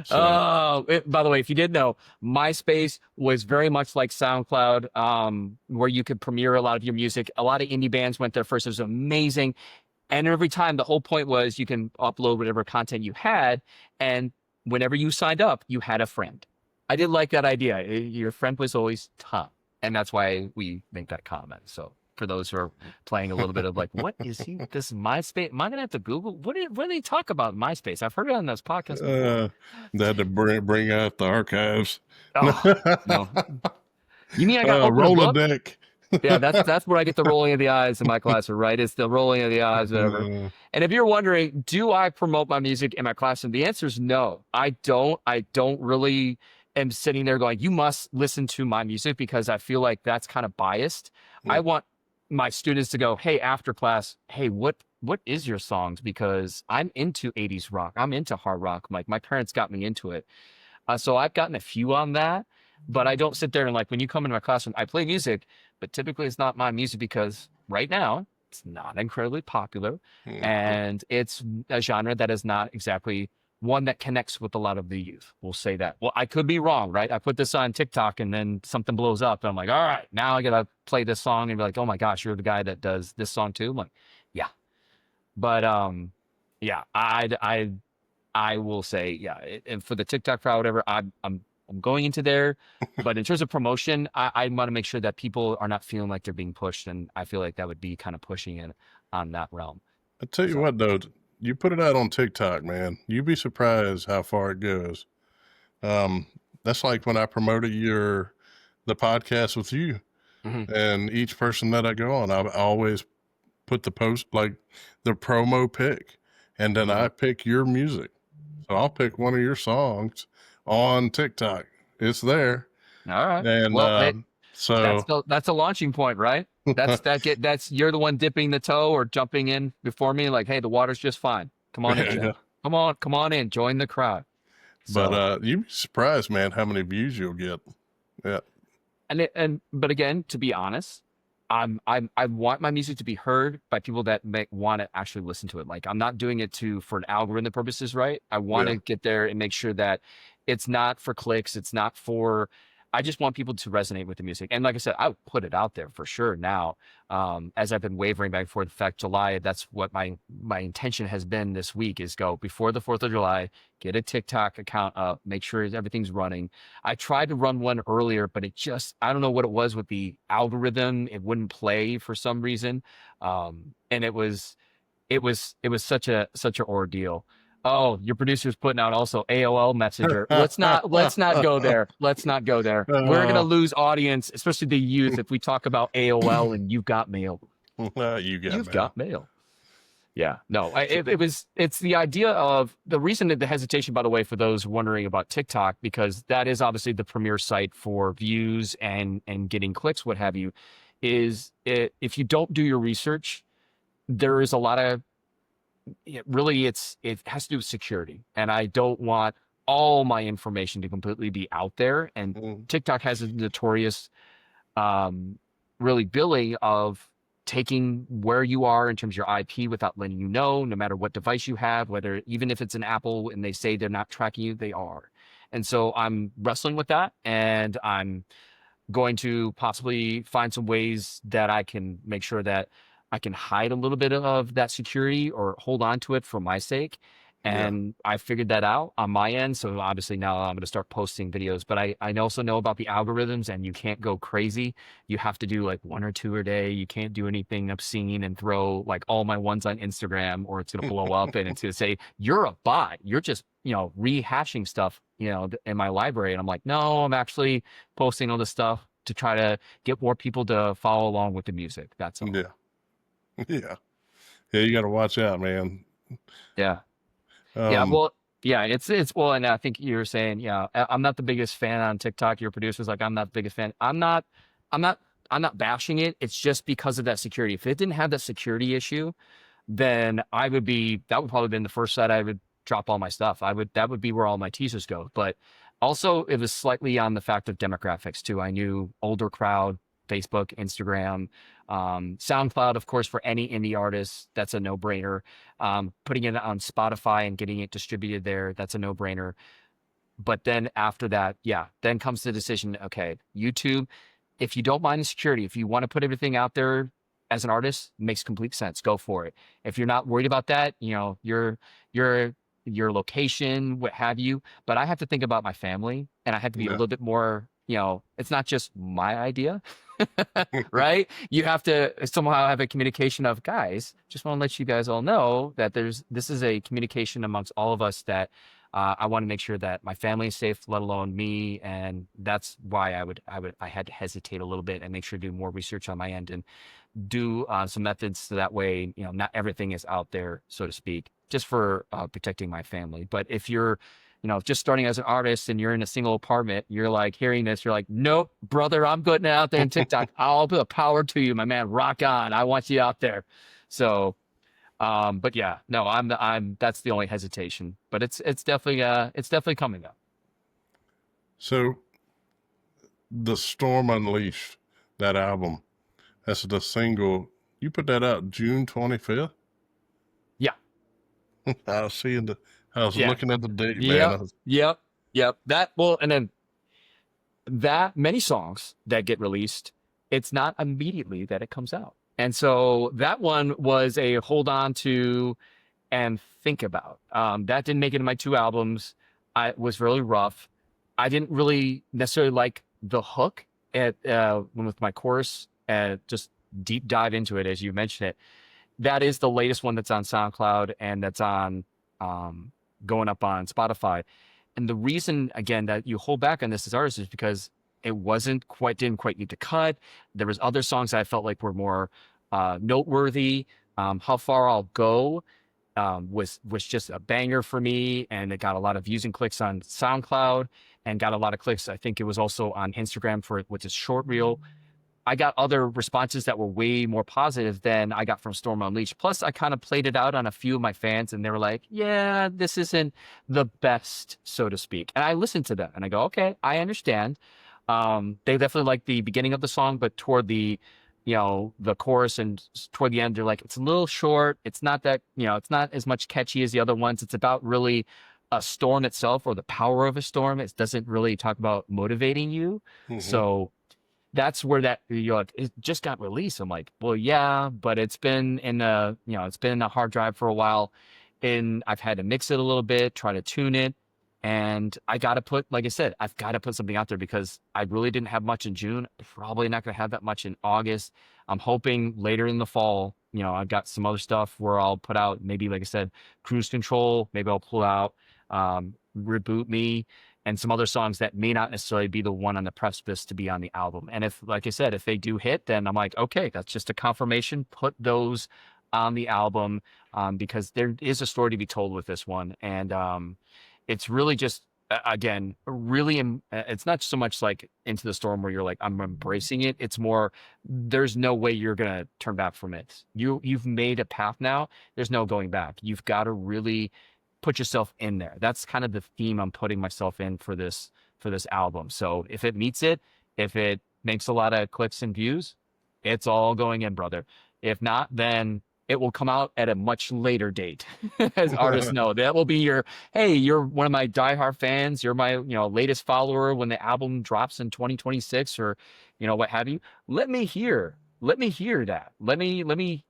So, Oh, by the way, if you didn't know, MySpace was very much like SoundCloud, where you could premiere a lot of your music. A lot of indie bands went there first. It was amazing. And every time, the whole point was you can upload whatever content you had. And whenever you signed up, you had a friend. I did like that idea. Your friend was always Tom. And that's why we make that comment. So for those who are playing a little bit of like, what is he? This MySpace? Am I gonna have to Google? What do they talk about MySpace? I've heard it on those podcasts before. they had to bring out the archives. Oh, no. You mean I got to open a book? Rolodeck. Yeah, that's where I get the rolling of the eyes in my classroom, right? It's the rolling of the eyes, whatever. And if you're wondering, do I promote my music in my classroom? The answer is no. I don't really am sitting there going, you must listen to my music, because I feel like that's kind of biased. I want my students to go, hey, after class, hey, what is your songs? Because I'm into 80s rock. I'm into hard rock. Like, my parents got me into it. So I've gotten a few on that, but I don't sit there and, like, when you come into my classroom, I play music, but typically it's not my music because right now it's not incredibly popular, and it's a genre that is not exactly one that connects with a lot of the youth. We'll say that. Well, I could be wrong, right? I put this on TikTok and then something blows up and I'm like, all right, now I gotta play this song, and be like, oh my gosh, you're the guy that does this song too. I'm like, yeah. But yeah, I will say, yeah. And for the TikTok crowd, whatever, I'm going into there. But in terms of promotion, I want to make sure that people are not feeling like they're being pushed, and I feel like that would be kind of pushing in on that realm. I tell you what, though, you put it out on TikTok, man, you'd be surprised how far it goes. That's like when I promoted the podcast with you, and each person that I go on, I always put the post, like the promo pick, and then I pick your music. So I'll pick one of your songs on TikTok. It's there. All right. And well, hey, so that's a launching point, right? That's you're the one dipping the toe or jumping in before me, like, hey, the water's just fine. Come on in. Yeah. Come on in. Join the crowd. But you'd be surprised, man, how many views you'll get. Yeah. But again, to be honest, I want my music to be heard by people that want to actually listen to it. Like, I'm not doing it for an algorithm purposes, right? I want to get there and make sure that it's not for clicks. It's not for, I just want people to resonate with the music. And like I said, I would put it out there for sure now. As I've been wavering back and forth. In fact, July, that's what my intention has been this week, is go before the 4th of July, get a TikTok account up, make sure everything's running. I tried to run one earlier, but it just, I don't know what it was with the algorithm. It wouldn't play for some reason. And it was such an ordeal. Oh, your producer's putting out also AOL Messenger. Let's not go there. Let's not go there. We're gonna lose audience, especially the youth, if we talk about AOL and you've got mail. You've got mail. Yeah, no, it's the idea of the reason that the hesitation, by the way, for those wondering about TikTok, because that is obviously the premier site for views and getting clicks, what have you, is if you don't do your research, there is a lot of, it has to do with security, and I don't want all my information to completely be out there. And TikTok has a notorious really billing of taking where you are in terms of your IP without letting you know, no matter what device you have, whether, even if it's an Apple and they say they're not tracking you, they are. And so I'm wrestling with that, and I'm going to possibly find some ways that I can make sure that I can hide a little bit of that security or hold on to it for my sake. And I figured that out on my end. So obviously now I'm going to start posting videos, but I also know about the algorithms, and you can't go crazy. You have to do like 1 or 2 a day. You can't do anything obscene and throw like all my ones on Instagram, or it's going to blow up and it's going to say, you're a bot. You're just, rehashing stuff, in my library. And I'm like, no, I'm actually posting all this stuff to try to get more people to follow along with the music. That's all. Yeah. You got to watch out, man. Yeah. Well, Yeah, it's well, and I think you were saying, yeah, I'm not the biggest fan on TikTok. Your producer's like, I'm not the biggest fan. I'm not, I'm not bashing it. It's just because of that security. If it didn't have that security issue, then that would probably been the first site I would drop all my stuff. That would be where all my teasers go. But also it was slightly on the fact of demographics too. I knew older crowd, Facebook, Instagram, SoundCloud, of course, for any indie artist, that's a no brainer. Putting it on Spotify and getting it distributed there, that's a no brainer. But then after that, yeah, then comes the decision. Okay, YouTube, if you don't mind the security, if you want to put everything out there as an artist, makes complete sense. Go for it. If you're not worried about that, your your location, what have you. But I have to think about my family, and I have to be a Yeah. little bit more. It's not just my idea, right? You have to somehow have a communication of, guys, just want to let you guys all know that this is a communication amongst all of us, that I want to make sure that my family is safe, let alone me. And that's why I had to hesitate a little bit and make sure to do more research on my end and do some methods so that way, not everything is out there, so to speak, just for protecting my family. But if you're, just starting as an artist and you're in a single apartment, you're like hearing this, you're like, nope, brother, I'm putting it out there on TikTok. I'll put power to you, my man. Rock on. I want you out there. So, but yeah, no, that's the only hesitation, but it's definitely coming up. So, the Storm Unleashed, that album, that's the single. You put that out June 25th? Yeah. I was Yeah. looking at the date, man. Yep. And then that many songs that get released, it's not immediately that it comes out. And so that one was a hold on to and think about. That didn't make it in my 2 albums. It was really rough. I didn't really necessarily like the hook with my chorus, and just deep dive into it as you mentioned it. That is the latest one that's on SoundCloud, and that's on going up on Spotify. And the reason, again, that you hold back on this as artists is because it didn't quite need to cut. There was other songs I felt like were more noteworthy. How Far I'll Go was just a banger for me, and it got a lot of views and clicks on SoundCloud, and got a lot of clicks. I think it was also on Instagram with its short reel. I got other responses that were way more positive than I got from Storm Unleashed. Plus, I kind of played it out on a few of my fans, and they were like, yeah, this isn't the best, so to speak. And I listened to them, and I go, okay, I understand. They definitely like the beginning of the song, but toward the chorus and toward the end, they're like, it's a little short. It's not that, it's not as much catchy as the other ones. It's about really a storm itself, or the power of a storm. It doesn't really talk about motivating you. Mm-hmm. So that's where it just got released. I'm like, well, yeah, but it's been in a hard drive for a while, and I've had to mix it a little bit, try to tune it. And like I said, I've got to put something out there, because I really didn't have much in June. Probably not going to have that much in August. I'm hoping later in the fall, I've got some other stuff where I'll put out, maybe, like I said, Cruise Control. Maybe I'll pull out Reboot Me, and some other songs that may not necessarily be the one on the precipice to be on the album. And if, like I said, if they do hit, then I'm like, okay, that's just a confirmation. Put those on the album, because there is a story to be told with this one. And it's really just, again, it's not so much like Into the Storm where you're like, I'm embracing it. It's more, there's no way you're going to turn back from it. You've made a path now. There's no going back. You've got to really put yourself in there. That's kind of the theme I'm putting myself in for this album. So if it meets it, if it makes a lot of clicks and views, it's all going in, brother. If not, then it will come out at a much later date. As artists know, that will be you're one of my diehard fans. You're my, latest follower when the album drops in 2026, or, what have you. Let me hear that. Let me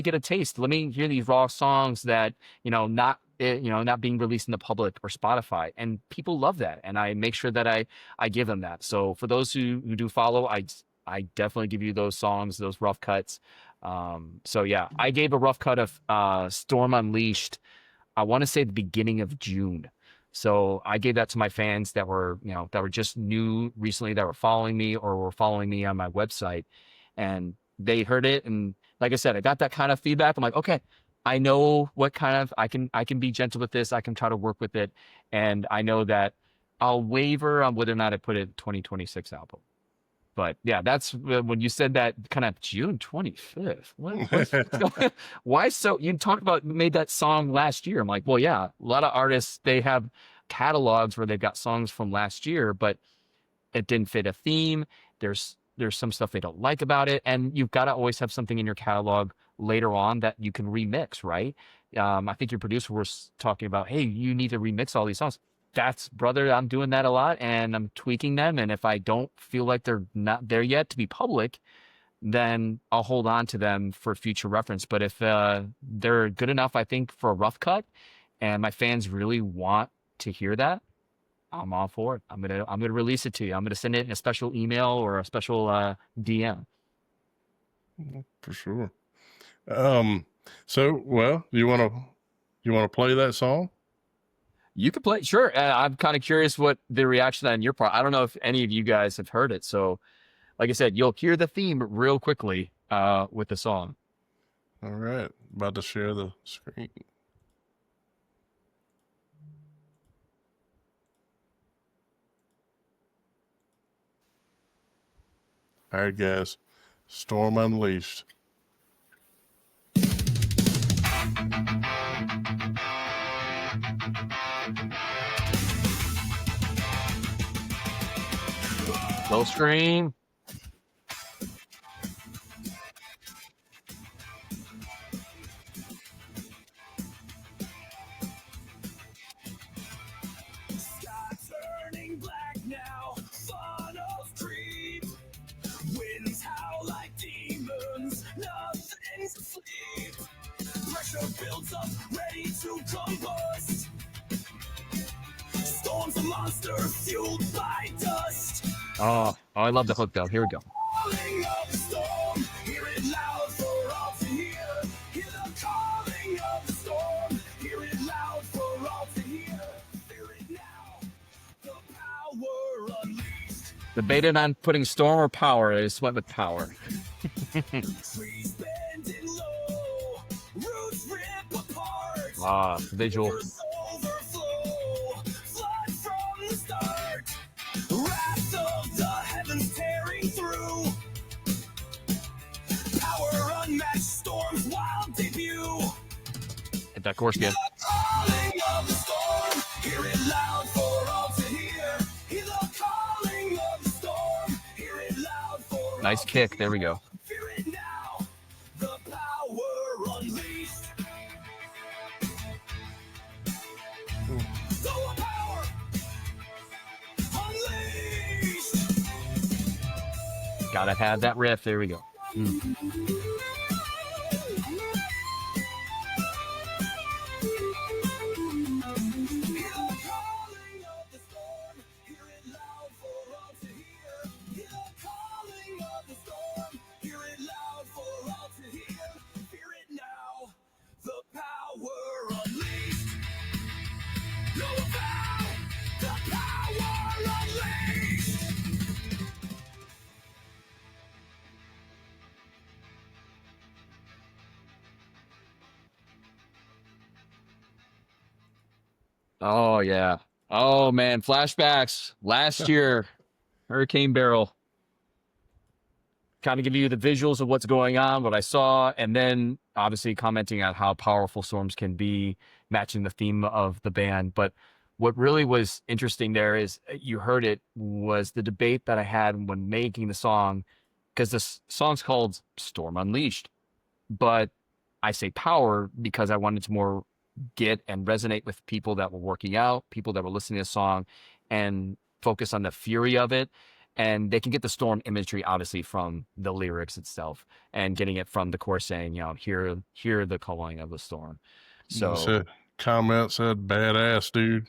get a taste. Let me hear these raw songs that, not being released in the public or Spotify. And people love that. And I make sure that I give them that. So for those who do follow, I definitely give you those songs, those rough cuts. So yeah, I gave a rough cut of Storm Unleashed, I want to say the beginning of June. So I gave that to my fans that were just new recently, that were following me or were following me on my website, and they heard it. And like I said, I got that kind of feedback. I'm like, okay, I know what kind of I can be gentle with this. I can try to work with it, and I know that I'll waver on whether or not I put it 2026 album. But yeah, that's when you said that kind of June 25th. What's going, why so? You talked about made that song last year. I'm like, well, yeah, a lot of artists they have catalogs where they've got songs from last year, but it didn't fit a theme. There's some stuff they don't like about it, and you've got to always have something in your catalog later on that you can remix, right? I think your producer was talking about, hey, you need to remix all these songs. That's brother, I'm doing that a lot, and I'm tweaking them. And if I don't feel like they're not there yet to be public, then I'll hold on to them for future reference. But if they're good enough, I think, for a rough cut, and my fans really want to hear that, I'm all for it. I'm gonna release it to you. I'm gonna send it in a special email or a special DM. For sure. So, well, you want to play that song? You could play, sure. I'm kind of curious what the reaction on your part. I don't know if any of you guys have heard it. So, like I said, you'll hear the theme real quickly with the song. All right, about to share the screen. All right, guys. Storm Unleashed. Low screen. Sky turning black now, funnels creep. Winds howl like demons, nothing's asleep. Pressure builds up, ready to combust. Storms a monster, fueled by dust. Oh, I love the hook though. Here we go. Calling of the storm, hear it loud for all to hear. Hear the calling of the storm, hear it loud for all to hear. Fear it now, the power unleashed. Debated on putting storm or power. I just went with power. Trees bending low, roots rip apart. Visual. Rivers overflow, flood from the start. Wrath of the heavens tearing through. Power unmatched, storm's wild debut. Hit that chorus again. The calling of the storm, hear it loud for all to hear. Hear the calling of the storm, hear it loud for Nice all to kick. There we hear. go. Fear it now, the power unleashed. The power unleashed. Gotta have that riff. There we go. Hear the calling of the storm, hear it loud for all to hear. Hear the calling of the storm, hear it loud for all to hear. Fear it now, the power unleashed. Go about the power unleashed. Oh yeah. Oh man, flashbacks. Last year, Hurricane Barrel. Kind of give you the visuals of what's going on, what I saw, and then obviously commenting on how powerful storms can be, matching the theme of the band. But what really was interesting there is you heard it was the debate that I had when making the song, because this song's called Storm Unleashed, but I say power because I wanted to more get and resonate with people that were working out, people that were listening to the song, and focus on the fury of it. And they can get the storm imagery, obviously, from the lyrics itself, and getting it from the chorus saying, hear the calling of the storm. So, Comment said, badass, dude.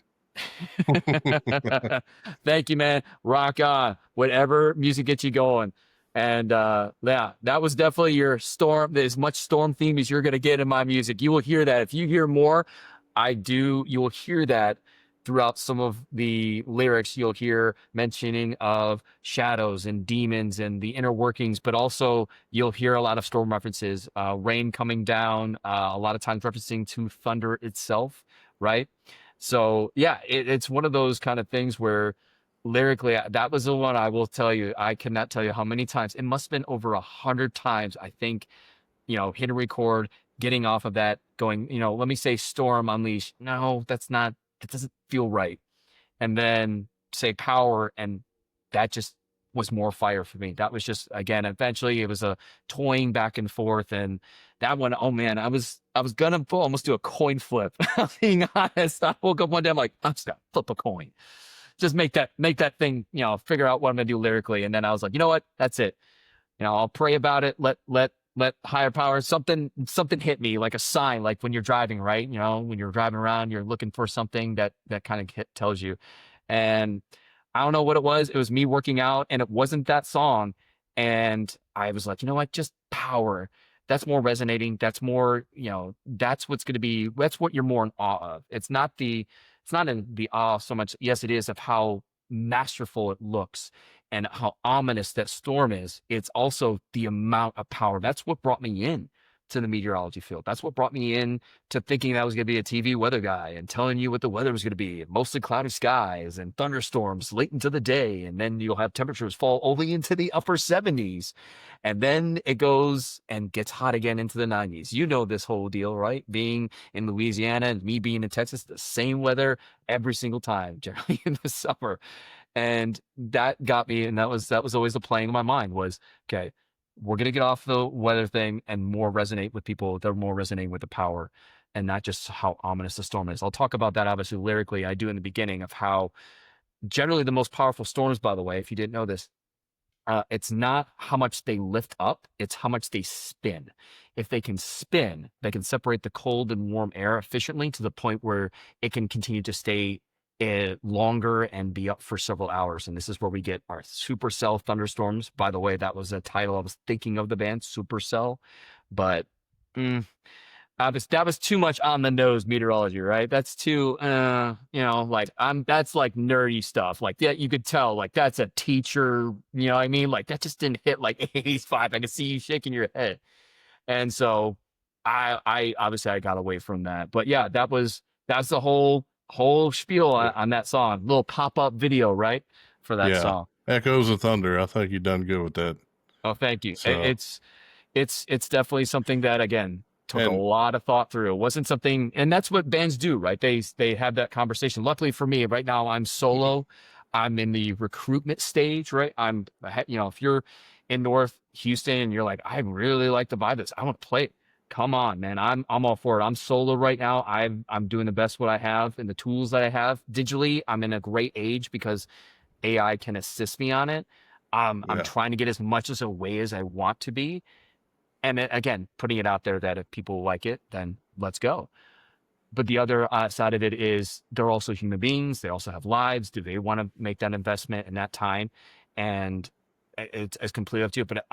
thank you, man. Rock on. Whatever music gets you going. And yeah, that was definitely your storm. As much storm theme as you're going to get in my music. You will hear that. If you hear more, you will hear that throughout some of the lyrics, you'll hear mentioning of shadows and demons and the inner workings, but also you'll hear a lot of storm references, rain coming down, a lot of times referencing to thunder itself, right? So yeah, it's one of those kind of things where lyrically, that was the one I will tell you. I cannot tell you how many times. It must have been over 100 times, I think, hitting record, getting off of that, going, let me say Storm Unleash. No, that doesn't feel right. And then say Power, and that just was more fire for me. That was just, again, eventually it was a toying back and forth. And that one, oh man, I was gonna almost do a coin flip. Being honest, I woke up one day, I'm like, I'm just gonna flip a coin. Just make that thing, figure out what I'm gonna do lyrically. And then I was like, you know what? That's it. I'll pray about it. Let higher power, something hit me, like a sign, like when you're driving, right? When you're driving around, you're looking for something that kind of tells you. And I don't know what it was. It was me working out, and it wasn't that song. And I was like, you know what? Just power. That's more resonating. That's more, that's what's going to be, that's what you're more in awe of. It's not in the awe so much. Yes, it is, of how masterful it looks and how ominous that storm is. It's also the amount of power. That's what brought me in to the meteorology field. That's what brought me in to thinking I was going to be a TV weather guy and telling you what the weather was going to be. Mostly cloudy skies and thunderstorms late into the day. And then you'll have temperatures fall only into the upper 70s. And then it goes and gets hot again into the 90s. You know this whole deal, right? Being in Louisiana and me being in Texas, the same weather every single time, generally in the summer. And that got me, and that was always the playing in my mind was, okay, we're going to get off the weather thing and more resonate with people. They're more resonating with the power and not just how ominous the storm is. I'll talk about that obviously lyrically. I do in the beginning of how generally the most powerful storms, by the way, if you didn't know this, it's not how much they lift up, it's how much they spin. If they can spin, they can separate the cold and warm air efficiently to the point where it can continue to stay longer and be up for several hours. And this is where we get our supercell thunderstorms. By the way, that was a title I was thinking of, the band Supercell, but that was too much on the nose meteorology, right? That's too, that's like nerdy stuff. Like that, you could tell, like that's a teacher, you know what I mean? Like that just didn't hit like 80s vibe. I could see you shaking your head. And so I obviously I got away from that. But yeah, that's the whole spiel on that song. Little pop-up video, right? For that song. Echoes of Thunder. I think you've done good with that. Oh, thank you. So, it's definitely something that, again, took a lot of thought through. It wasn't something, and that's what bands do, right? They have that conversation. Luckily for me, right now I'm solo. I'm in the recruitment stage, right? If you're in North Houston and you're like, I really like the vibe of this, I want to play it. Come on, man. I'm all for it. I'm solo right now. I'm doing the best what I have and the tools that I have digitally. I'm in a great age because AI can assist me on it. I'm trying to get as much as away as I want to be. And again, putting it out there that if people like it, then let's go. But the other side of it is they're also human beings. They also have lives. Do they want to make that investment in that time? And it's completely up to you. But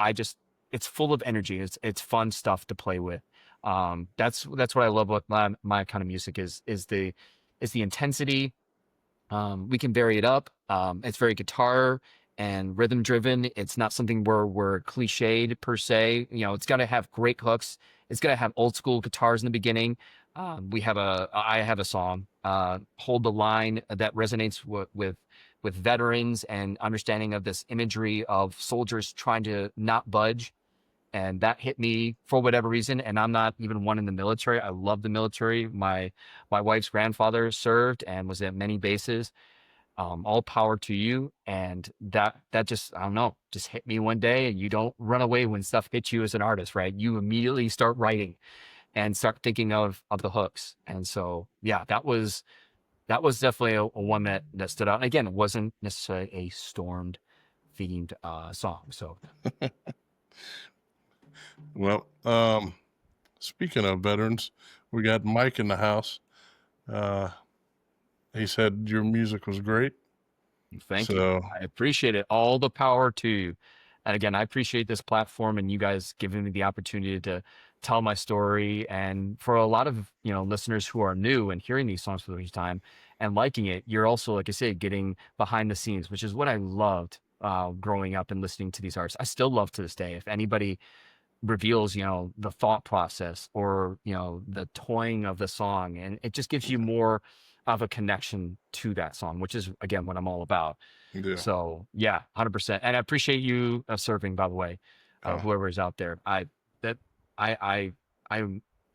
it's full of energy. It's fun stuff to play with. That's what I love about my kind of music is the intensity. We can vary it up. It's very guitar and rhythm driven. It's not something where we're cliched per se. It's got to have great hooks. It's got to have old school guitars in the beginning. I have a song, Hold the Line, that resonates with veterans and understanding of this imagery of soldiers trying to not budge. And that hit me for whatever reason. And I'm not even one in the military. I love the military. My wife's grandfather served and was at many bases. All power to you. And that just, I don't know, just hit me one day. And you don't run away when stuff hits you as an artist, right? You immediately start writing and start thinking of the hooks. And so, yeah, that was definitely a one that stood out. And again, it wasn't necessarily a stormed themed song. So well, speaking of veterans, we got Mike in the house. He said your music was great. Thank you. I appreciate it. All the power to you. And again, I appreciate this platform and you guys giving me the opportunity to tell my story. And for a lot of listeners who are new and hearing these songs for the first time, and liking it, you're also, like I say, getting behind the scenes, which is what I loved growing up and listening to these artists. I still love to this day. If anybody reveals, the thought process or, the toying of the song, and it just gives you more of a connection to that song, which is, again, what I'm all about. Yeah. So yeah, 100%. And I appreciate you serving, by the way, Oh. whoever is out there. I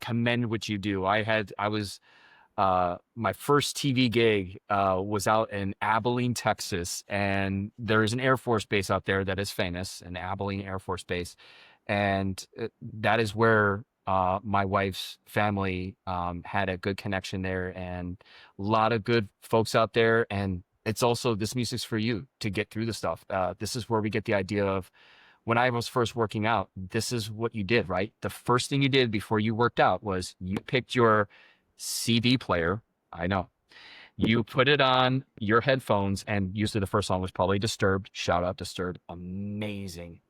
commend what you do. My first TV gig was out in Abilene, Texas, and there's an Air Force base out there that is famous, an Abilene Air Force Base. And that is where my wife's family had a good connection there, and a lot of good folks out there. And it's also, this music's for you to get through the stuff. This is where we get the idea of, when I was first working out, this is what you did, right? The first thing you did before you worked out was you picked your CD player. I know. You put it on your headphones, and usually the first song was probably Disturbed. Shout out Disturbed. Amazing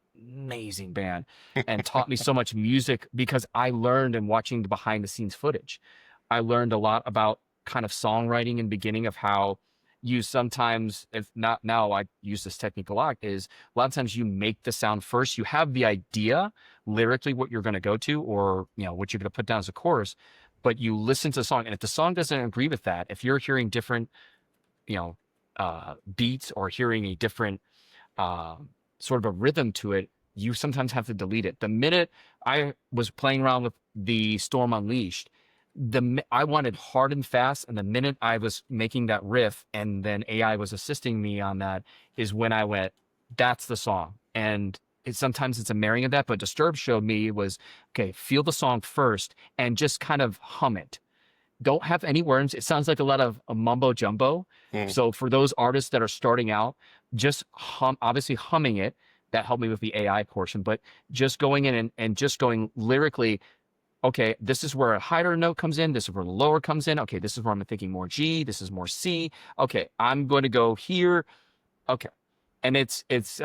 band, and taught me so much music, because I learned in watching the behind the scenes footage. I learned a lot about kind of songwriting in the beginning, of how you sometimes, if not now, I use this technique a lot, is a lot of times you make the sound first. You have the idea lyrically what you're going to go to, or what you're going to put down as a chorus, but you listen to the song, and if the song doesn't agree with that, if you're hearing different beats, or hearing a different sort of a rhythm to it, you sometimes have to delete it. The minute I was playing around with the Storm Unleashed, I wanted hard and fast, and the minute I was making that riff, and then AI was assisting me on that, is when I went, that's the song. And sometimes it's a marrying of that, but Disturbed showed me was, okay, feel the song first and just kind of hum it. Don't have any words. It sounds like a lot of mumbo jumbo. So for those artists that are starting out, just obviously humming it. That helped me with the AI portion, but just going in and just going lyrically, okay, this is where a higher note comes in. This is where the lower comes in. Okay, this is where I'm thinking more G. This is more C. Okay, I'm going to go here. Okay. And I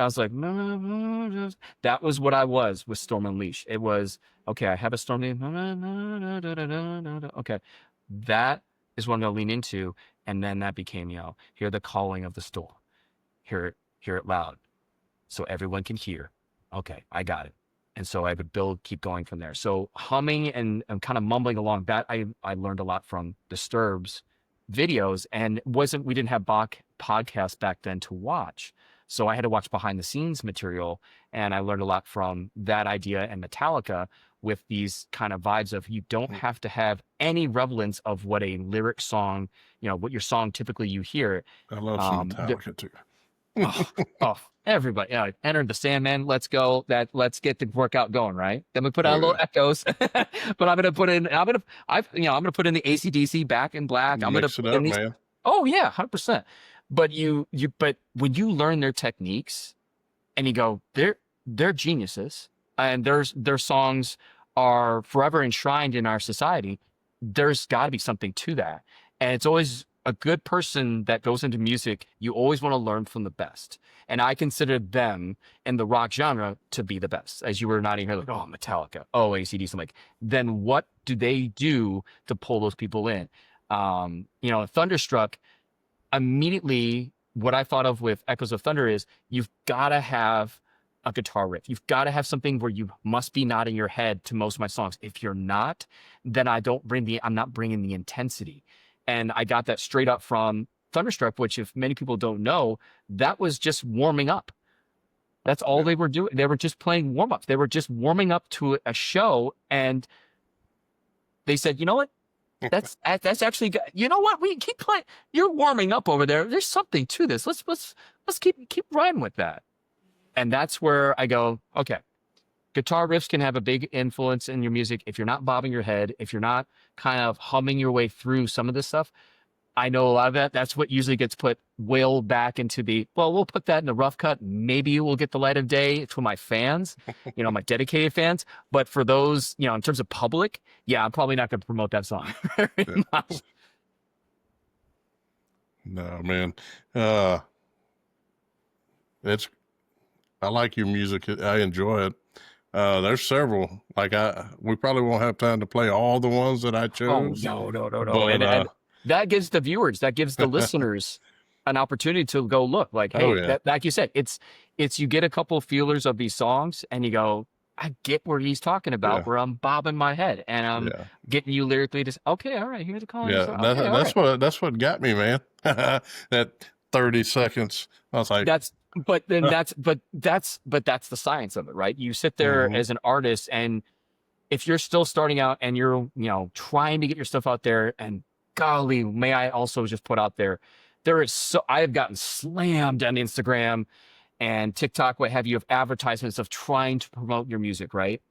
was like, that was what I was with Storm Unleashed. It was, okay, I have a storm. Okay, that is what I'm going to lean into. And then that became, hear the calling of the storm. Hear it loud, so everyone can hear. Okay, I got it. And so I would keep going from there. So humming and kind of mumbling along, that I learned a lot from Disturbed's videos, and we didn't have podcasts back then to watch. So I had to watch behind the scenes material, and I learned a lot from that idea and Metallica, with these kind of vibes of, you don't have to have any relevance of what a lyric song, what your song typically you hear. I love some Metallica too. Everybody, Enter the Sandman. Let's go. Let's get the workout going, right? Then we put on a little echoes, but I'm gonna put in the AC/DC Back in Black. I'm gonna mix it up, man. Oh yeah, 100%. But but when you learn their techniques, and you go, they're geniuses, and their songs are forever enshrined in our society. There's got to be something to that, and it's always a good person that goes into music. You always want to learn from the best. And I consider them in the rock genre to be the best. As you were nodding here, like, oh, Metallica, oh, AC/DC. I'm like, then what do they do to pull those people in? Thunderstruck, immediately what I thought of with Echoes of Thunder is, you've got to have a guitar riff. You've got to have something where you must be nodding your head to most of my songs. If you're not, then I'm not bringing the intensity. And I got that straight up from Thunderstruck, which, if many people don't know, that was just warming up. That's all they were doing. They were just playing warm up. They were just warming up to a show. And they said, you know what? That's actually, you know what? We keep playing. You're warming up over there. There's something to this. Let's keep riding with that. And that's where I go, okay, guitar riffs can have a big influence in your music. If you're not bobbing your head, if you're not kind of humming your way through some of this stuff, I know a lot of that. That's what usually gets wailed back into we'll put that in the rough cut. Maybe it will get the light of day to my fans, my dedicated fans. But for those, in terms of public, I'm probably not going to promote that song very much. No, man. I like your music. I enjoy it. There's several. We probably won't have time to play all the ones that I chose. Oh, no. But, that gives the viewers, that gives the listeners an opportunity to go look like, Oh, hey, yeah. that, like you said, it's you get a couple feelers of these songs and you go, I get where he's talking about, Yeah. where I'm bobbing my head and I'm Yeah. getting you lyrically to, okay, all right, here's a call. Yeah. Okay, all right. That's what got me, man. That 30 seconds. I was like, But that's the science of it, right? You sit there mhm. as an artist, and if you're still starting out and you're, trying to get your stuff out there, and golly, may I also just put out there, I have gotten slammed on Instagram and TikTok, what have you, of advertisements of trying to promote your music, right?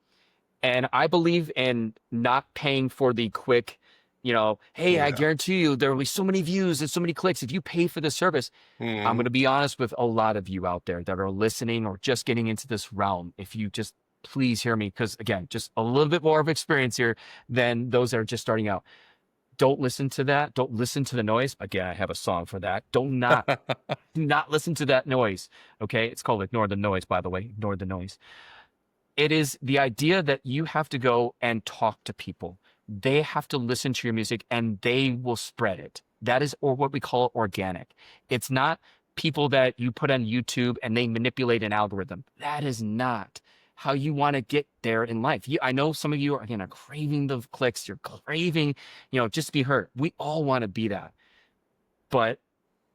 And I believe in not paying for the quick, hey, I Yeah. guarantee you there will be so many views and so many clicks if you pay for the service. I'm Mhm. going to be honest with a lot of you out there that are listening or just getting into this realm. If you just please hear me, because again, just a little bit more of experience here than those that are just starting out. Don't listen to that. Don't listen to the noise. Again, I have a song for that. Do not listen to that noise. Okay. It's called Ignore the Noise, by the way. Ignore the noise. It is the idea that you have to go and talk to people. They have to listen to your music and they will spread it. That is, or what we call organic. It's not people that you put on YouTube and they manipulate an algorithm. That is not how you want to get there in life. I know some of you are, again, are craving the clicks. You're craving, just to be heard. We all want to be that. But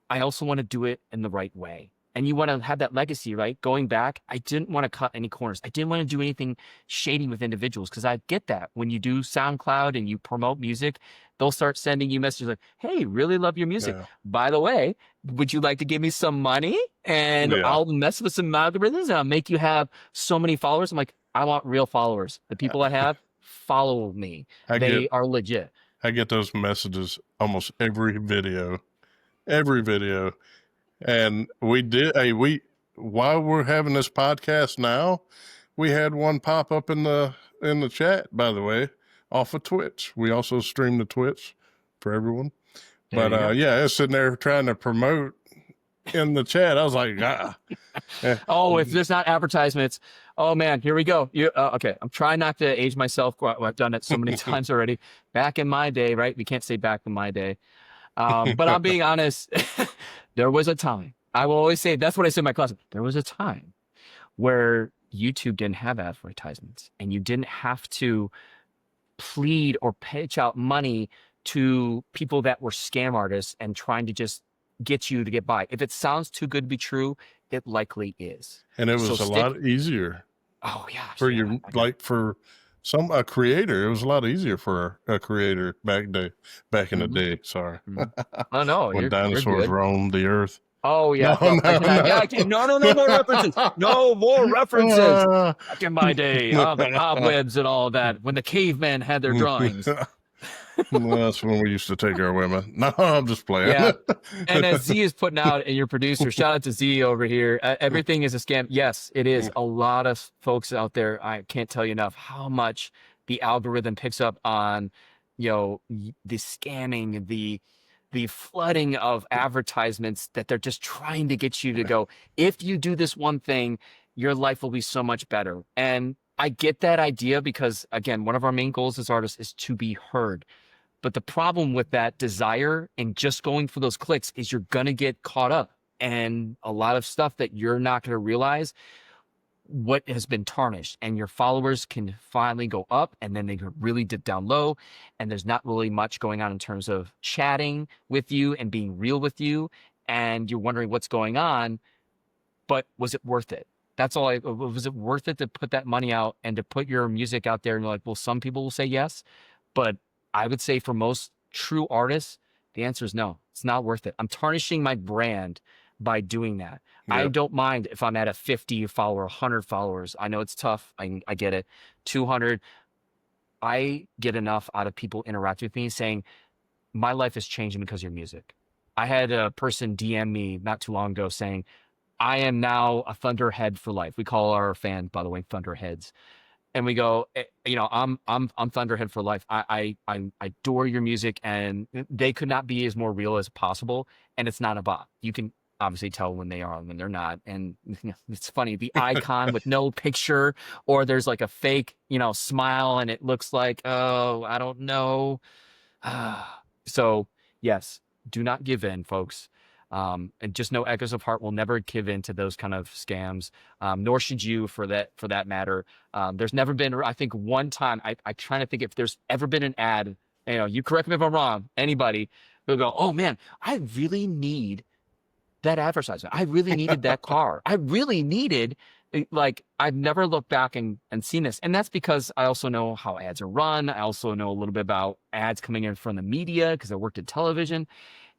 I also want to do it in the right way. And you want to have that legacy, right? Going back, I didn't want to cut any corners. I didn't want to do anything shady with individuals, because I get that when you do SoundCloud and you promote music, they'll start sending you messages like, hey, really love your music. Yeah. By the way, would you like to give me some money? And Yeah. I'll mess with some algorithms and I'll make you have so many followers. I'm like, I want real followers. The people I have follow me. They are legit. I get those messages almost every video. And while we're having this podcast now, we had one pop up in the chat, by the way, off of Twitch. We also stream the Twitch for everyone. There But you go. yeah, I was sitting there trying to promote in the chat. I was like, Oh, if there's not advertisements, oh man, here we go. Okay, I'm trying not to age myself. I've done it so many times already. Back in my day, right? We can't say back in my day. But I'm being honest. There was a time. I will always say, that's what I say in my class. There was a time where YouTube didn't have advertisements and you didn't have to plead or pitch out money to people that were scam artists and trying to just get you to get by. If it sounds too good to be true, it likely is. and it was So a lot easier Oh yeah. for yeah, you, I- like for a creator. It was a lot easier for a creator back in the Mhm. day. Sorry, Oh no, when you're dinosaurs good. roamed the earth. Oh yeah. No, No, no more references. No more references. Back in my day, the cobwebs and all that, when the cavemen had their drawings. Well, that's when we used to take our women. No, I'm just playing. Yeah. And as Z is putting out, and your producer, shout out to Z over here. Everything is a scam. Yes, it is. A lot of folks out there, I can't tell you enough how much the algorithm picks up on, the scamming, the flooding of advertisements that they're just trying to get you to go, if you do this one thing, your life will be so much better. And I get that idea because, again, one of our main goals as artists is to be heard. But the problem with that desire and just going for those clicks is you're going to get caught up and a lot of stuff that you're not going to realize what has been tarnished, and your followers can finally go up and then they can really dip down low. And there's not really much going on in terms of chatting with you and being real with you. And you're wondering what's going on, but was it worth it? That's all. Was it worth it to put that money out and to put your music out there? And you're like, well, some people will say yes, but I would say for most true artists, the answer is no. It's not worth it. I'm tarnishing my brand by doing that. I Yep. don't mind if I'm at a 50 follower, 100 followers. I know it's tough. I get it. 200. I get enough out of people interacting with me saying, my life is changing because of your music. I had a person DM me not too long ago saying, I am now a Thunderhead for life. We call our fans, by the way, Thunderheads. And we go, I'm Thunderhead for life. I adore your music, and they could not be as more real as possible. And it's not a bot. You can obviously tell when they are and when they're not. And it's funny, the icon with no picture, or there's like a fake, smile, and it looks like, oh, I don't know. So yes, do not give in, folks. And just know Echoes of Heart will never give in to those kind of scams, nor should you for that matter. There's never been, I think, one time, I trying to think if there's ever been an ad, you correct me if I'm wrong, anybody who'll go, oh man, I really need that advertisement. I really needed that car. I really needed, like, I've never looked back and seen this. And that's because I also know how ads are run. I also know a little bit about ads coming in from the media because I worked in television.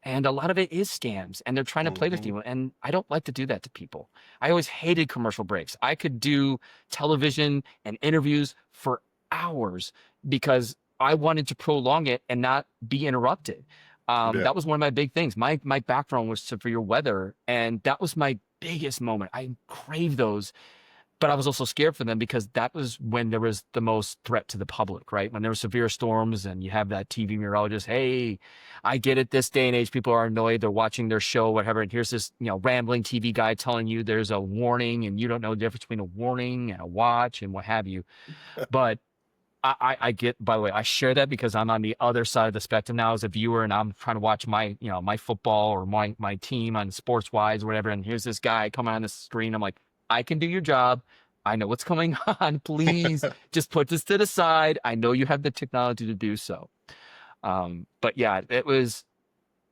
And a lot of it is scams, and they're trying to play with you. And I don't like to do that to people. I always hated commercial breaks. I could do television and interviews for hours because I wanted to prolong it and not be interrupted. That was one of my big things. My background was severe weather, and that was my biggest moment. I crave those, but I was also scared for them because that was when there was the most threat to the public, right? When there were severe storms and you have that TV meteorologist, hey, I get it, this day and age, people are annoyed, they're watching their show, whatever, and here's this, rambling TV guy telling you there's a warning and you don't know the difference between a warning and a watch and what have you. But I get, by the way, I share that because I'm on the other side of the spectrum now as a viewer, and I'm trying to watch my, my football or my team on Sports Wise or whatever. And here's this guy coming on the screen. I'm like, I can do your job. I know what's going on. Please just put this to the side. I know you have the technology to do so. But yeah, it was,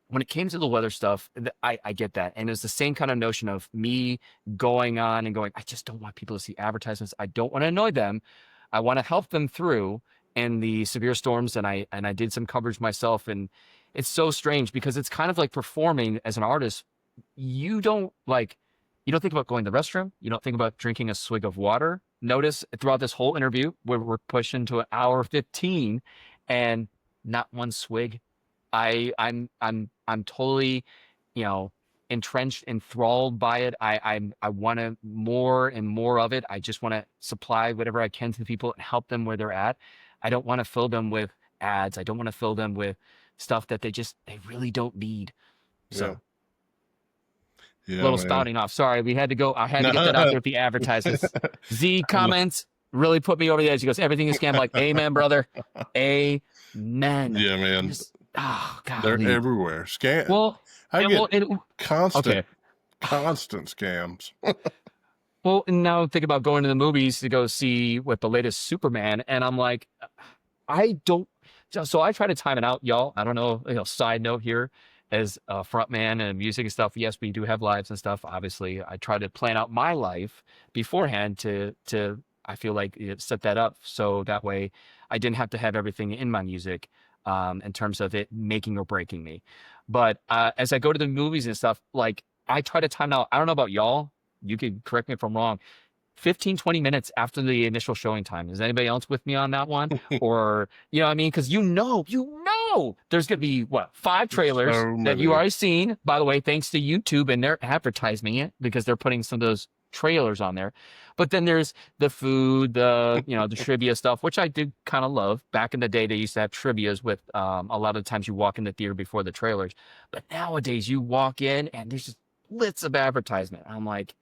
when it came to the weather stuff, I get that. And it's the same kind of notion of me going on and going, I just don't want people to see advertisements. I don't want to annoy them. I want to help them through in the severe storms. And I did some coverage myself. And it's so strange because it's kind of like performing as an artist. You don't think about going to the restroom. You don't think about drinking a swig of water. Notice throughout this whole interview, we're pushing to an hour 15 and not one swig. I'm totally, entrenched, enthralled by it. I want to more and more of it. I just want to supply whatever I can to people and help them where they're at. I don't want to fill them with ads. I don't want to fill them with stuff that they really don't need. So little spouting off. Sorry, we had to go. I had to get that out there with the advertisements. Z comments really put me over the edge. He goes, everything is scam. Like, amen, brother. Amen. Yeah, man. God, they're everywhere. Scam. Well, I get constant scams. Well, and now think about going to the movies to go see what the latest Superman, and I'm like, I don't. So I try to time it out, y'all. I don't know. Side note here, as a frontman and music and stuff. Yes, we do have lives and stuff. Obviously, I try to plan out my life beforehand to I feel like set that up so that way I didn't have to have everything in my music. In terms of it making or breaking me. But as I go to the movies and stuff, like I try to time out. I don't know about y'all. You can correct me if I'm wrong. 15, 20 minutes after the initial showing time. Is anybody else with me on that one? Or, what I mean? Because there's going to be, 5 trailers that you already seen. By the way, thanks to YouTube, and they're advertising it because they're putting some of those trailers on there. But then there's the food, the trivia stuff, which I did kind of love. Back in the day, they used to have trivias with a lot of the times you walk in the theater before the trailers. But nowadays you walk in and there's just blitz of advertisement. I'm like,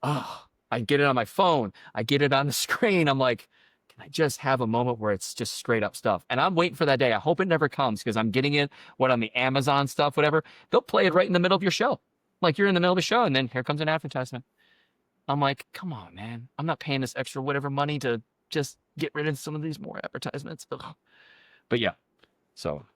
oh, I get it on my phone. I get it on the screen. I'm like, can I just have a moment where it's just straight up stuff? And I'm waiting for that day. I hope it never comes because I'm getting it, on the Amazon stuff, whatever. They'll play it right in the middle of your show. Like you're in the middle of the show and then here comes an advertisement. I'm like, come on, man. I'm not paying this extra whatever money to just get rid of some of these more advertisements. Ugh. But yeah, so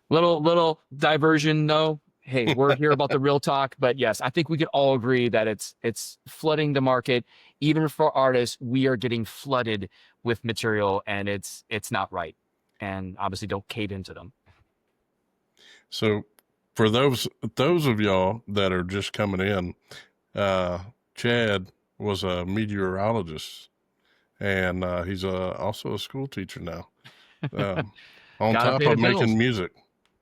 little diversion though. Hey, we're here about the real talk. But yes, I think we could all agree that it's flooding the market. Even for artists, we are getting flooded with material and it's not right. And obviously don't cave into them. So for those of y'all that are just coming in, Chad was a meteorologist, and he's also a school teacher now, on top of making music.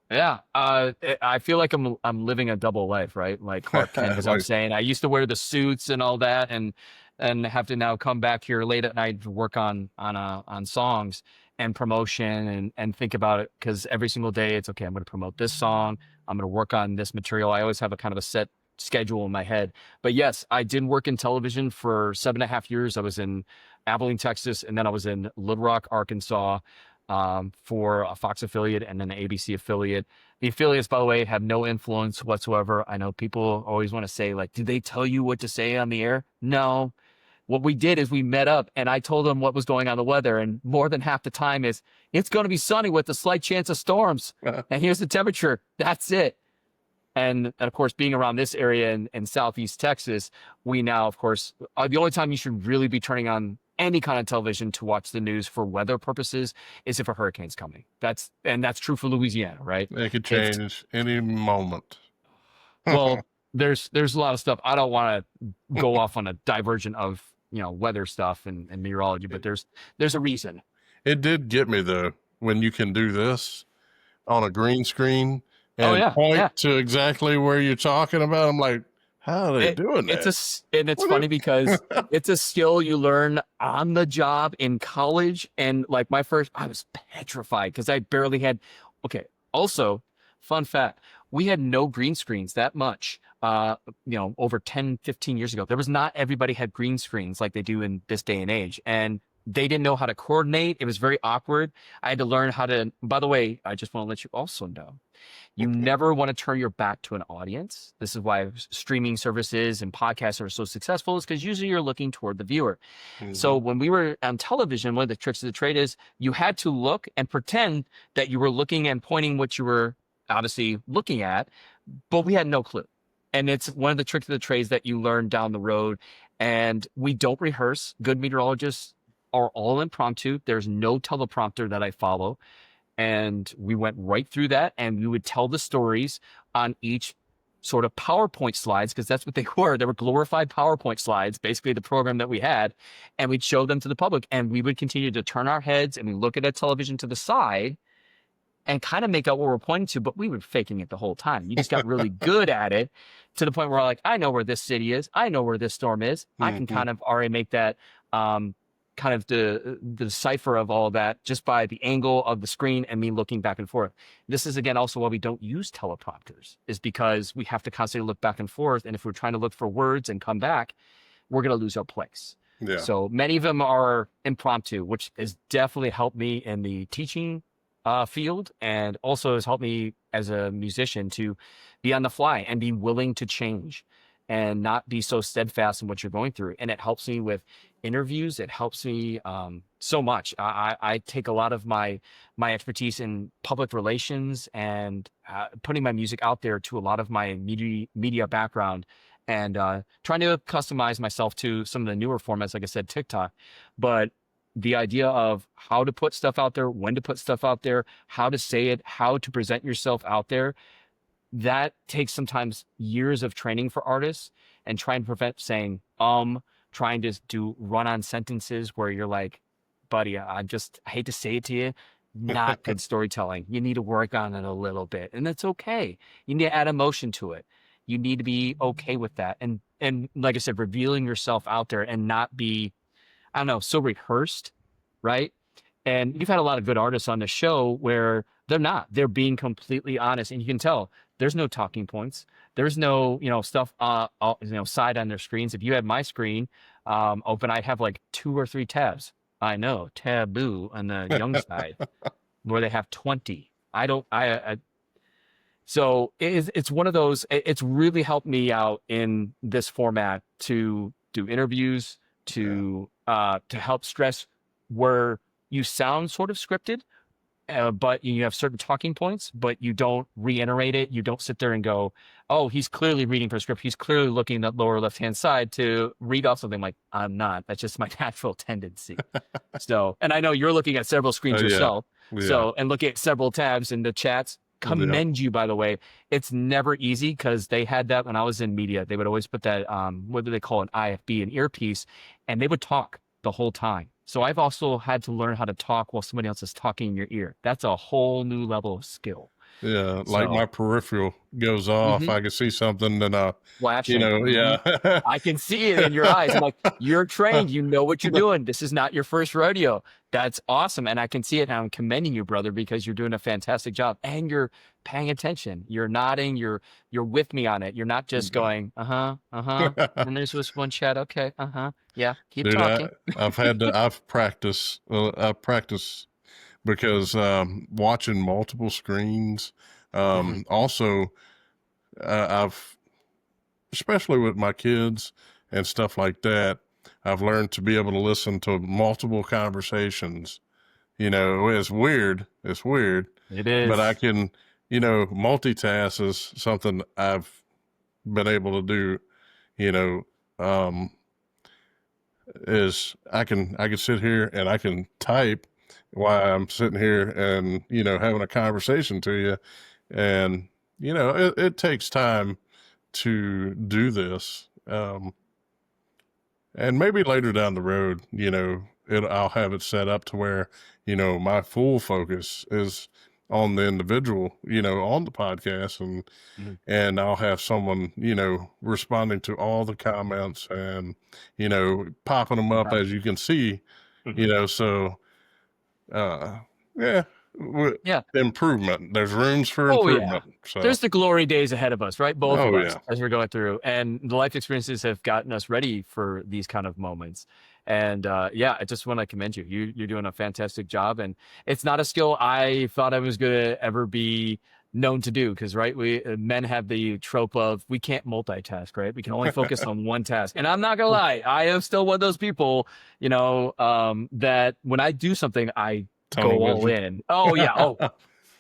Yeah, I feel like I'm living a double life, right? Like Clark Kent, as I'm saying. I used to wear the suits and all that, and have to now come back here late at night to work on songs and promotion and think about it because every single day it's okay. I'm going to promote this song. I'm going to work on this material. I always have a kind of a set schedule in my head. But yes, I did work in television for 7.5 years. I was in Abilene, Texas, and then I was in Little Rock, Arkansas. for a Fox affiliate and then an ABC affiliate. The affiliates, by the way, have no influence whatsoever. I know people always want to say, like, did they tell you what to say on the air? No. What we did is we met up and I told them what was going on the weather. And more than half the time is it's going to be sunny with a slight chance of storms. And here's the temperature. That's it. And of course, being around this area in Southeast Texas, we now, of course, the only time you should really be turning on any kind of television to watch the news for weather purposes is if a hurricane's coming. That's true for Louisiana, right? It could change any moment. Well, there's a lot of stuff. I don't want to go off on a diversion of, weather stuff and meteorology, but there's a reason. It did get me though, when you can do this on a green screen and point to exactly where you're talking about. I'm like, how are they doing that? It's funny because it's a skill you learn on the job in college. And like I was petrified because I barely had, also fun fact, we had no green screens that much, over 10, 15 years ago. There was not everybody had green screens like they do in this day and age. And they didn't know how to coordinate. It was very awkward. I had to learn how to, by the way, I just want to let you also know, you never want to turn your back to an audience. This is why streaming services and podcasts are so successful, is because usually you're looking toward the viewer. Mm-hmm. So when we were on television, one of the tricks of the trade is you had to look and pretend that you were looking and pointing what you were obviously looking at, but we had no clue. And it's one of the tricks of the trades that you learn down the road. And we don't rehearse. Good meteorologists are all impromptu. There's no teleprompter that I follow. And we went right through that, and we would tell the stories on each sort of PowerPoint slides, because that's what they were. They were glorified PowerPoint slides, basically the program that we had, and we'd show them to the public. And we would continue to turn our heads and we look at a television to the side and kind of make out what we're pointing to, but we were faking it the whole time. You just got really good at it to the point where like, I know where this city is. I know where this storm is. Mm-hmm. I can kind of already make that kind of the decipher of all that just by the angle of the screen and me looking back and forth. This is, again, also why we don't use teleprompters, is because we have to constantly look back and forth. And if we're trying to look for words and come back, we're going to lose our place. Yeah. So many of them are impromptu, which has definitely helped me in the teaching field, and also has helped me as a musician to be on the fly and be willing to change and not be so steadfast in what you're going through. And it helps me with interviews. It helps me so much. I take a lot of my expertise in public relations and putting my music out there to a lot of my media background, and trying to customize myself to some of the newer formats, like I said, TikTok. But the idea of how to put stuff out there, when to put stuff out there, how to say it, how to present yourself out there, that takes sometimes years of training for artists, and trying to prevent saying, trying to do run-on sentences where you're like, buddy, I hate to say it to you, not good storytelling. You need to work on it a little bit, and that's okay. You need to add emotion to it. You need to be okay with that. And like I said, revealing yourself out there and not be, I don't know, so rehearsed, right? And you've had a lot of good artists on the show where they're being completely honest, and you can tell there's no talking points. There's no, stuff, side on their screens. If you had my screen open, I'd have like 2 or 3 tabs. I know, taboo on the young side, where they have 20. So it's one of those, it's really helped me out in this format to do interviews, to help stress where you sound sort of scripted, but you have certain talking points, but you don't reiterate it. You don't sit there and go, oh, he's clearly reading for a script. He's clearly looking at the lower left-hand side to read off something. Like, I'm not. That's just my natural tendency. So, and I know you're looking at several screens yourself. Yeah. So, and looking at several tabs in the chats. Commend you, by the way. It's never easy, because they had that when I was in media. They would always put that, what do they call an IFB, an earpiece, and they would talk the whole time. So I've also had to learn how to talk while somebody else is talking in your ear. That's a whole new level of skill. Yeah, like my peripheral goes off. Mm-hmm. I can see something, and flashing. I can see it in your eyes. I'm like, you're trained. You know what you're doing. This is not your first rodeo. That's awesome, and I can see it. And I'm commending you, brother, because you're doing a fantastic job, and you're paying attention. You're nodding. You're with me on it. You're not just going, and there's this one chat. Okay, yeah, keep talking. I've practiced because watching multiple screens, also, I've, especially with my kids and stuff like that, I've learned to be able to listen to multiple conversations. It's weird. It's weird, It but I is. can, multitask is something I've been able to do, you know, um, is I can sit here and I can type while I'm sitting here and, having a conversation to you. And, it takes time to do this. And maybe later down the road, I'll have it set up to where, my full focus is on the individual, on the podcast, and Mhm. I'll have someone, responding to all the comments and, popping them up Yeah. as you can see, Mhm. so, yeah, Yeah. improvement. There's rooms for Oh yeah. improvement. So, There's the glory days ahead of us, right? Both of oh us yeah, as we're going through, and the life experiences have gotten us ready for these kind of moments. And yeah, I just want to commend you. You're doing a fantastic job, and it's not a skill I thought I was going to ever be known to do because right, we men have the trope of we can't multitask, right? We can only focus on one task. And I'm not gonna lie, I am still one of those people, that when I do something, I tunnel go all vision. in. Oh yeah. Oh,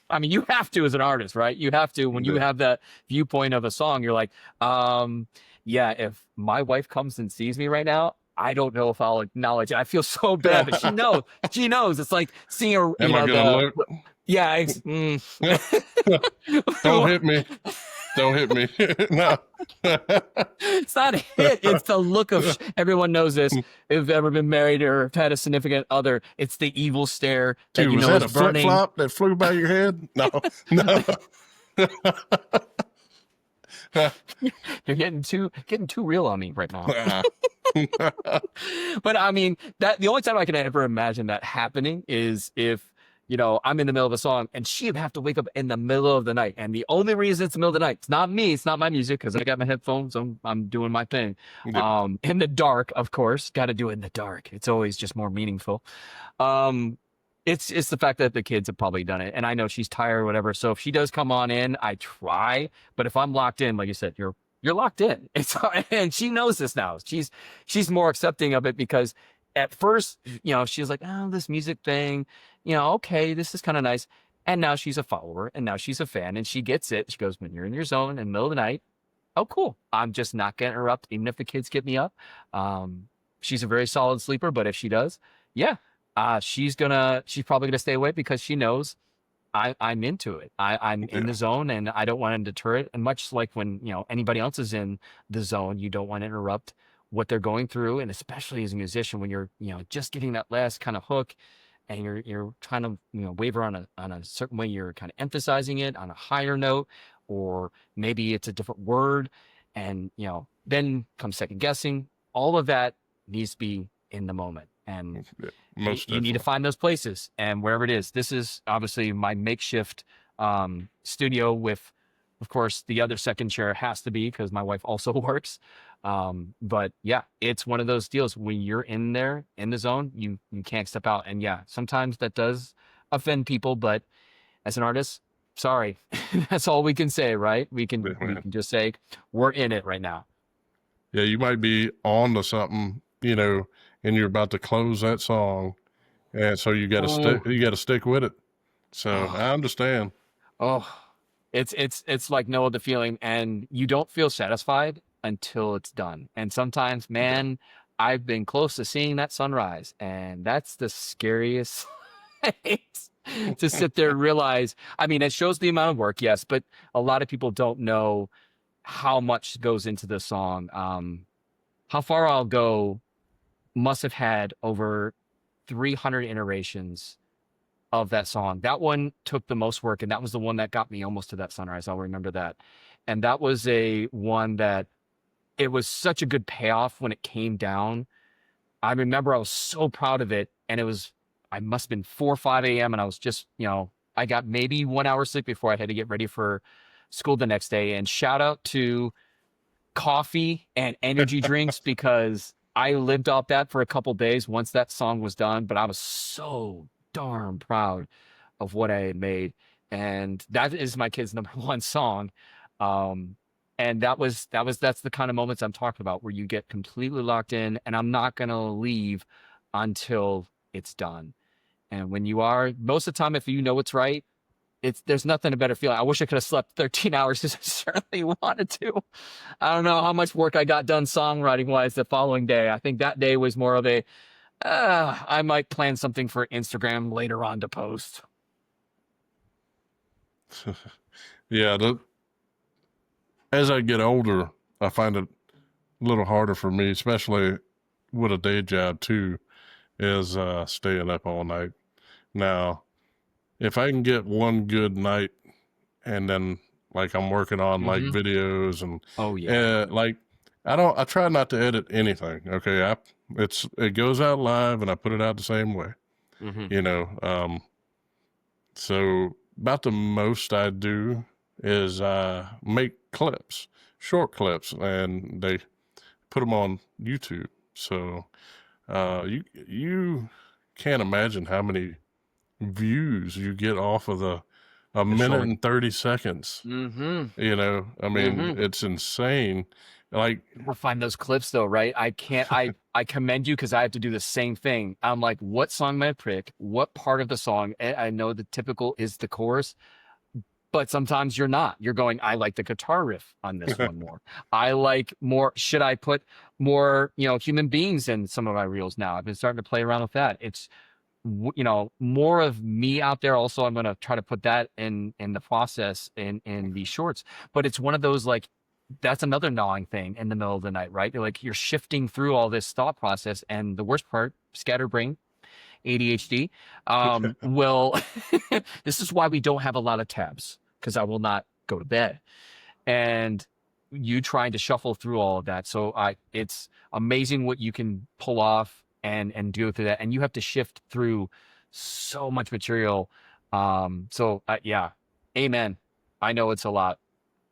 I mean, you have to as an artist, right? You have to when you Yeah. have that viewpoint of a song, you're like, yeah, if my wife comes and sees me right now, I don't know if I'll acknowledge it. I feel so bad, but she knows. She knows. It's like seeing a, Am I gonna look? yeah, Don't hit me. Don't hit me. No. it's not a hit. It's the look of everyone knows this. If you've ever been married or had a significant other, it's the evil stare that Dude, you was know that is a flip burning. flop that flew by your head? No, no. You're getting too real on me right now. Uh, But I mean, that the only time I can ever imagine that happening is if, I'm in the middle of a song and she'd have to wake up in the middle of the night. And the only reason it's the middle of the night, it's not me, it's not my music, because I got my headphones, I'm doing my thing. yeah. In the dark, of course, got to do it in the dark. It's always just more meaningful. Um, it's the fact that the kids have probably done it, and I know she's tired or whatever. So if she does come on in, I try. But if I'm locked in, like you said, you're locked in. It's and she knows this now. She's more accepting of it because at first, she's like, oh, this music thing, okay, this is kind of nice. And now she's a follower and now she's a fan and she gets it. She goes, when you're in your zone in the middle of the night, oh, cool. I'm just not going to interrupt, even if the kids get me up. She's a very solid sleeper, but if she does, yeah, she's probably gonna stay away because she knows I'm into it. I'm in Yeah. the zone and I don't want to deter it. And much like when, anybody else is in the zone, you don't want to interrupt what they're going through. And especially as a musician, when you're, just getting that last kind of hook and you're trying to, waver on a certain way, you're kind of emphasizing it on a higher note, or maybe it's a different word. And, then comes second guessing. All of that needs to be in the moment. And Yeah, most you need to definitely. find those places, and wherever it is. This is obviously my makeshift studio with, of course, the other second chair has to be because my wife also works. But yeah, it's one of those deals when you're in there in the zone, you can't step out. And yeah, sometimes that does offend people, but as an artist, sorry, that's all we can say, right? We Yeah, can man. just say we're in it right now. Yeah, you might be on to something, and you're about to close that song, and so you got to stick. Oh, You got to stick with it. So oh, I understand. oh. It's like no other feeling, and you don't feel satisfied until it's done. And sometimes, Yeah. man, I've been close to seeing that sunrise, and that's the scariest things to sit there and realize. I mean, it shows the amount of work, yes, but a lot of people don't know how much goes into the song. How Far I'll Go must have had over 300 iterations of that song. That one took the most work, and that was the one that got me almost to that sunrise. I'll remember that. And that was a one that it was such a good payoff when it came down. I remember I was so proud of it, and I must have been 4 or 5 a.m. and I was just, I got maybe 1 hour sleep before I had to get ready for school the next day. And shout out to coffee and energy drinks because I lived off that for a couple days once that song was done. But I was so darn proud of what I had made. And that is my kid's number one song. And that's the kind of moments I'm talking about, where you get completely locked in, and I'm not going to leave until it's done. And when you are, most of the time, if you know it's right, there's nothing a better feeling. I wish I could have slept 13 hours because I certainly wanted to. I don't know how much work I got done songwriting wise the following day. I think that day was more of a, I might plan something for Instagram later on to post. Yeah, as I get older, I find it a little harder for me, especially with a day job too, is staying up all night. Now, if I can get one good night and then like I'm working on like videos and Oh yeah. I try not to edit anything. Okay. It goes out live and I put it out the same way, you know. So about the most I do is make clips, short clips, and they put them on YouTube. So you can't imagine how many views you get off of a minute and 30 seconds. You know, I mean, it's insane. Like, We'll find those clips though, right? I commend you, because I have to do the same thing. I'm like, what song am I pick? What part of the song? I know the typical is the chorus, but sometimes you're not. You're going, I like the guitar riff on this one more. I like more. Should I put more, human beings in some of my reels now? I've been starting to play around with that. It's, more of me out there. Also, I'm going to try to put that in the process in these shorts. But it's one of those, like, that's another gnawing thing in the middle of the night, right? You're shifting through all this thought process, and the worst part, scatterbrain, ADHD, will. This is why we don't have a lot of tabs, because I will not go to bed, and you trying to shuffle through all of that. So it's amazing what you can pull off and do through that, and you have to shift through so much material. Yeah, amen. I know it's a lot.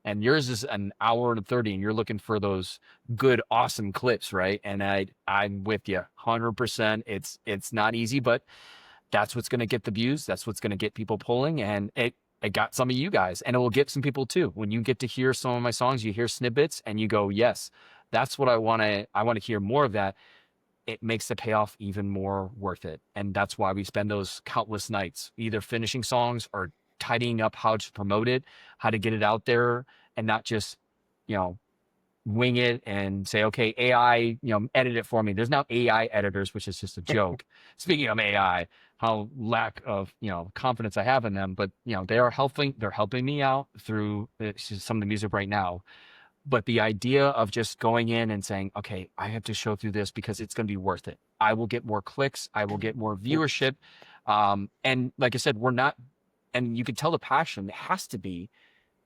And yours is an hour and 30, and you're looking for those good, awesome clips, right? And I'm with you 100%. It's not easy, but that's what's going to get the views. That's what's going to get people pulling. And it got some of you guys, and it will get some people too. When you get to hear some of my songs, you hear snippets and you go, yes, that's what I want to hear more of that. It makes the payoff even more worth it. And that's why we spend those countless nights either finishing songs or tidying up how to promote it, how to get it out there, and not just, wing it and say, okay, AI, edit it for me. There's now AI editors, which is just a joke. Speaking of AI, how lack of, confidence I have in them, but they're helping me out through some of the music right now. But the idea of just going in and saying, okay, I have to show through this because it's going to be worth it. I will get more clicks. I will get more viewership. And like I said, we're not, and you can tell the passion, it has to be,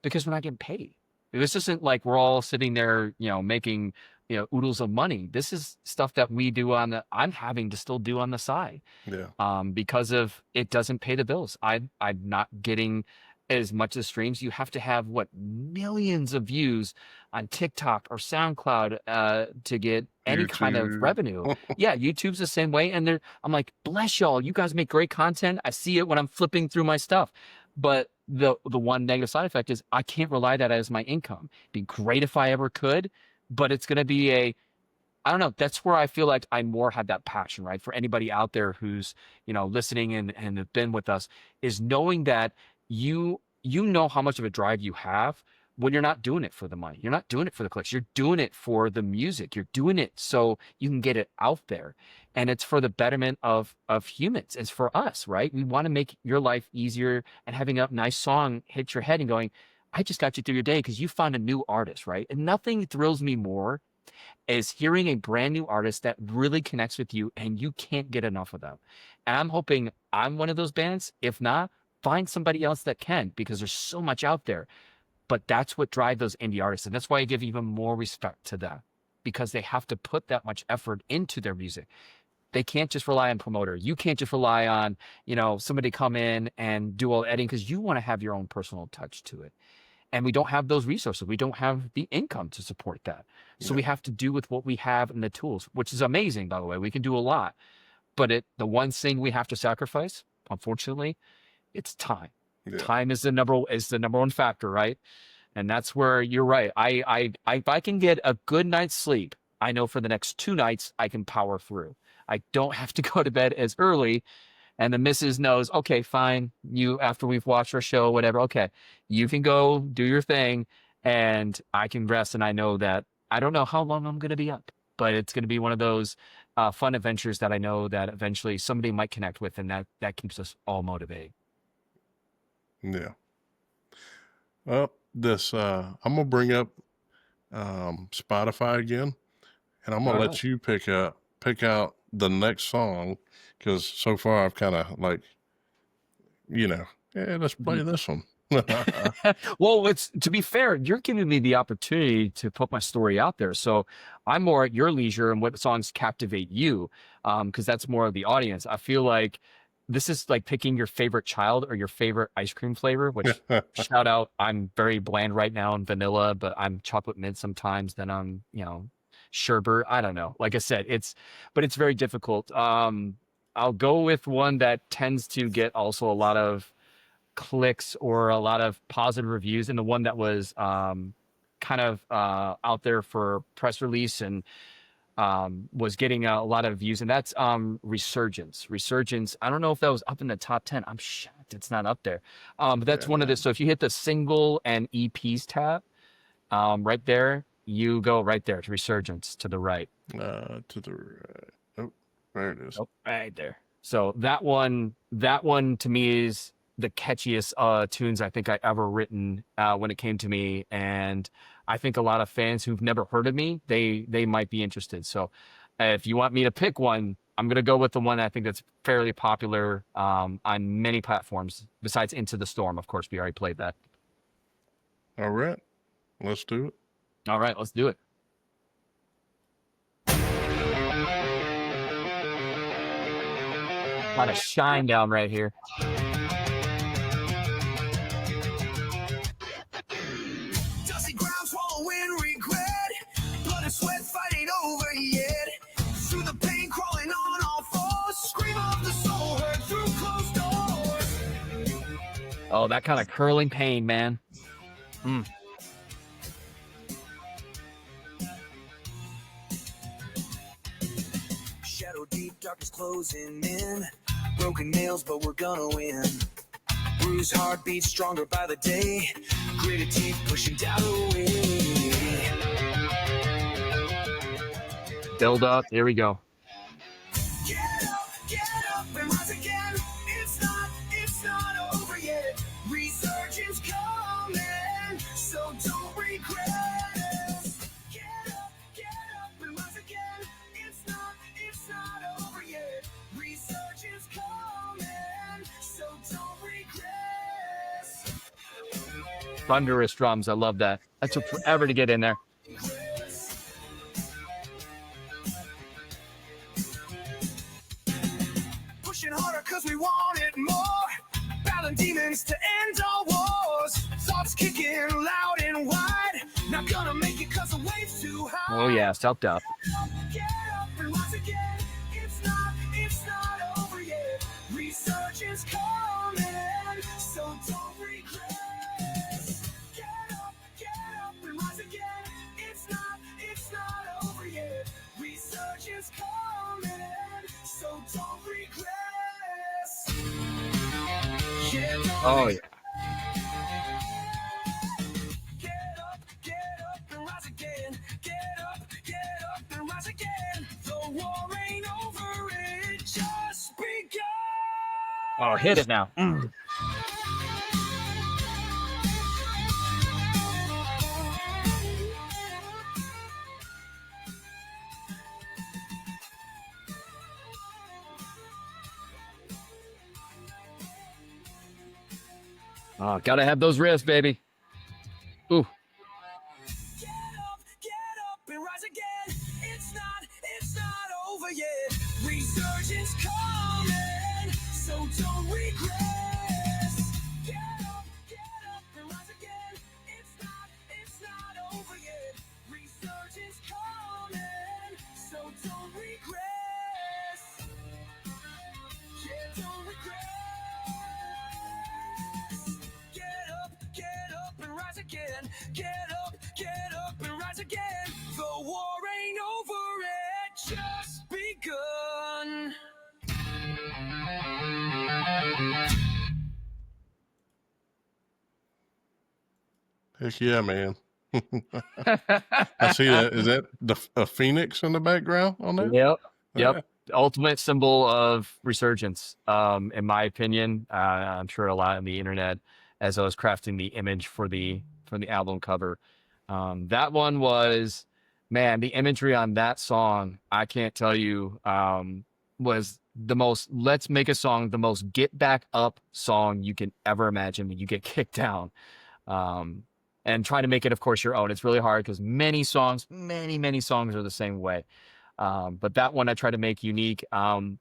because we're not getting paid. This isn't like we're all sitting there, making, oodles of money. This is stuff that we do I'm having to still do on the side. yeah. Because of it doesn't pay the bills. I'm not getting as much as streams. You have to have millions of views on TikTok or SoundCloud to get any kind of YouTube. revenue. Yeah, YouTube's the same way. And I'm like, bless y'all, you guys make great content. I see it when I'm flipping through my stuff. But the one negative side effect is I can't rely that as my income. It'd be great if I ever could, but it's going to be I don't know. That's where I feel like I more have that passion, right? For anybody out there who's, listening and have been with us, is knowing that you know how much of a drive you have when you're not doing it for the money. You're not doing it for the clicks. You're doing it for the music. You're doing it so you can get it out there. And it's for the betterment of humans. It's for us, right? We want to make your life easier, and having a nice song hit your head and going, I just got you through your day because you found a new artist, right? And nothing thrills me more is hearing a brand new artist that really connects with you and you can't get enough of them. And I'm hoping I'm one of those bands. If not, find somebody else that can, because there's so much out there. But that's what drives those indie artists. And that's why I give even more respect to them, because they have to put that much effort into their music. They can't just rely on promoter. You can't just rely on, somebody come in and do all editing, because you want to have your own personal touch to it. And we don't have those resources. We don't have the income to support that. So we have to do with what we have and the tools, which is amazing, by the way. We can do a lot. But the one thing we have to sacrifice, unfortunately, it's time. Yeah. Time is the number one factor, right? And that's where you're right. If I can get a good night's sleep, I know for the next 2 nights I can power through. I don't have to go to bed as early. And the missus knows, okay, fine. You, after we've watched our show, whatever, okay, you can go do your thing and I can rest. And I know that I don't know how long I'm going to be up, but it's going to be one of those fun adventures that I know that eventually somebody might connect with, and that keeps us all motivated. Yeah. Well, I'm gonna bring up Spotify again, and I'm gonna All let right. you pick out the next song, because so far I've kind of like, let's play this one. Well, it's, to be fair, you're giving me the opportunity to put my story out there. So I'm more at your leisure and what songs captivate you, because that's more of the audience. I feel like this is like picking your favorite child or your favorite ice cream flavor, which shout out, I'm very bland right now in vanilla, but I'm chocolate mint sometimes. Then I'm, sherbet. I don't know. Like I said, it's very difficult. I'll go with one that tends to get also a lot of clicks or a lot of positive reviews, and the one that was kind of out there for press release and was getting a lot of views, and that's Resurgence. I don't know if that was up in the top 10. I'm shocked it's not up there. But that's one of the, so if you hit the single and EPs tab right there, you go right there to Resurgence to the right. To the right. Oh, there it is. Oh, right there. So that one to me is the catchiest tunes I think I ever written when it came to me. And I think a lot of fans who've never heard of me, they might be interested. So if you want me to pick one, I'm going to go with the one I think that's fairly popular on many platforms besides Into the Storm. Of course, we already played that. All right, let's do it. All right, let's do it. A lot of shine down right here. Dusty ground swallowing regret. Blood and sweat fighting over yet. Through the pain crawling on all fours. Scream of the soul heard through closed doors. Oh, that kind of curling pain, man. Shadow deep, darkness closing in. Broken nails, but we're gonna win. Bruised heartbeat, stronger by the day. Gritted teeth, pushing doubt away. Build up. Here we go. Get up and rise again. It's not over yet. Resurgence coming, so don't regret it. Get up and rise again. It's not over yet. Resurgence coming, so don't regret. Thunderous drums. I love that. That took forever to get in there. Pushing harder cause we want it more. Battling demons to end all wars. Thoughts kicking loud and wide. Not gonna make it cause the wave's too high. Oh yeah, self-doubt. Get up and rise again. It's not over yet. Resurgence coming, so don't regret. Get up and rise again. It's not over yet. Resurgence coming, so don't regret. Yeah, don't Oh regret. yeah. Get up and rise again. Get up and rise again. The war ain't over, it just begun. Oh, hit it now. Oh, gotta have those riffs, baby. Ooh. Get up and rise again. It's not over yet. Resurgence coming, so don't regress. Get up and rise again. It's not over yet. Resurgence coming, so don't regress. Yeah, don't regress. The war ain't over, it just begun. Heck yeah, man. I see that. Is that a phoenix in the background on that? Yep. Yeah. Yep. The ultimate symbol of resurgence, in my opinion. I'm sure a lot on the internet as I was crafting the image for the album cover. That one was, man, the imagery on that song, I can't tell you, was the most, let's make a song, the most get back up song you can ever imagine when you get kicked down. And try to make it, of course, your own. It's really hard because many songs are the same way. But that one I try to make unique,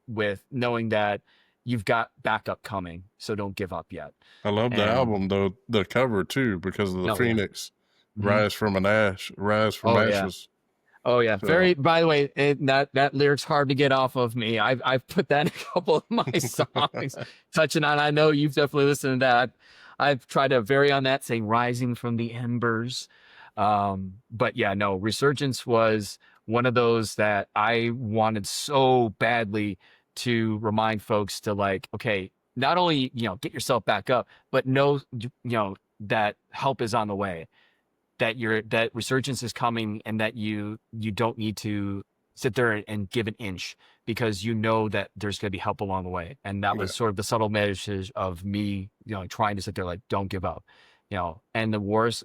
with knowing that you've got backup coming, so don't give up yet. I love the And album, though, the cover too, because of the yeah. phoenix Mhm. rise from ashes. Oh yeah. So- Very. By the way, that lyric's hard to get off of me. I've put that in a couple of my songs, touching on. I know you've definitely listened to that. I've tried to vary on that, saying "rising from the embers." But yeah, no, Resurgence was one of those that I wanted so badly to remind folks to, like, okay, not only, get yourself back up, but know, that help is on the way, that resurgence is coming, and that you don't need to sit there and give an inch, because you know that there's going to be help along the way. And that was sort of the subtle message of me, trying to sit there, like, don't give up, and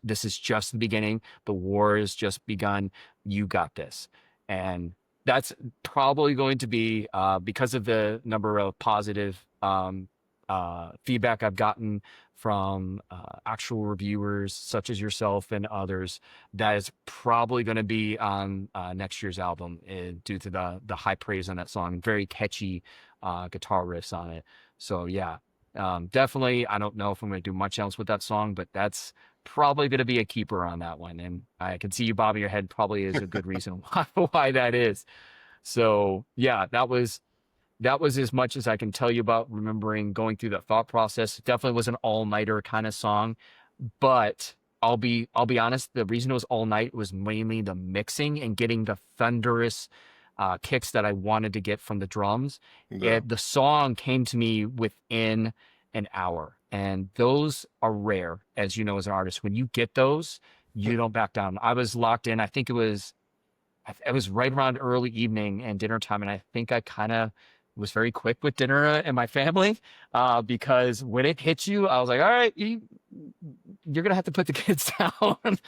this is just the beginning. The war has just begun. You got this. And that's probably going to be, because of the number of positive feedback I've gotten from actual reviewers such as yourself and others, that is probably going to be on next year's album, due to the high praise on that song. Very catchy guitar riffs on it. So yeah, definitely. I don't know if I'm going to do much else with that song, but that's probably going to be a keeper on that one. And I can see you bobbing your head, probably is a good reason why that is. So yeah, that was as much as I can tell you about remembering going through that thought process. It definitely was an all-nighter kind of song, but I'll be honest. The reason it was all night was mainly the mixing and getting the thunderous kicks that I wanted to get from the drums. Yeah. The song came to me within an hour, and those are rare, as you know, as an artist. When you get those, you don't back down. I was locked in. I think it was right around early evening and dinner time, and I think I kind of was very quick with dinner and my family, because when it hit you, I was like, all right, you're gonna have to put the kids down,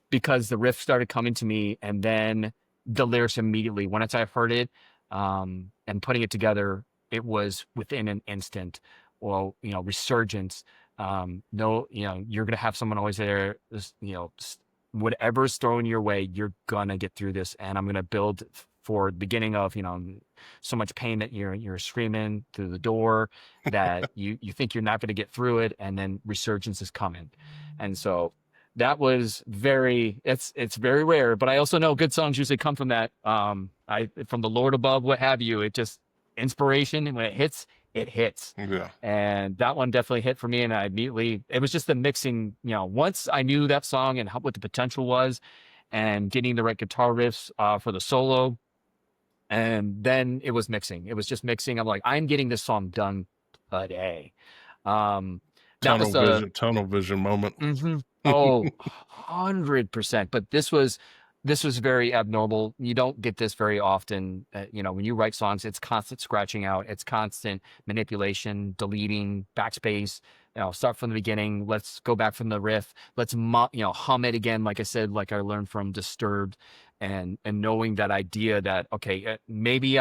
because the riff started coming to me, and then the lyrics immediately, once I heard it, and putting it together, it was within an instant. Well, resurgence. No, you're gonna have someone always there. Whatever's thrown your way, you're gonna get through this, and I'm gonna build for the beginning of, so much pain that you're screaming through the door that you think you're not gonna get through it, and then resurgence is coming. And so that was it's very rare, but I also know good songs usually come from that. From the Lord above, what have you. It just inspiration, and when it hits, it hits. Yeah. And that one definitely hit for me. And it was just the mixing, once I knew that song and what the potential was, and getting the right guitar riffs for the solo. And then it was mixing. It was just mixing. I'm like, I'm getting this song done today. Tunnel vision moment. Mm-hmm. Oh, 100%. But this was very abnormal. You don't get this very often. When you write songs, it's constant scratching out. It's constant manipulation, deleting, backspace. Start from the beginning. Let's go back from the riff. Let's hum it again. Like I said, like I learned from Disturbed, and knowing that idea that, okay, maybe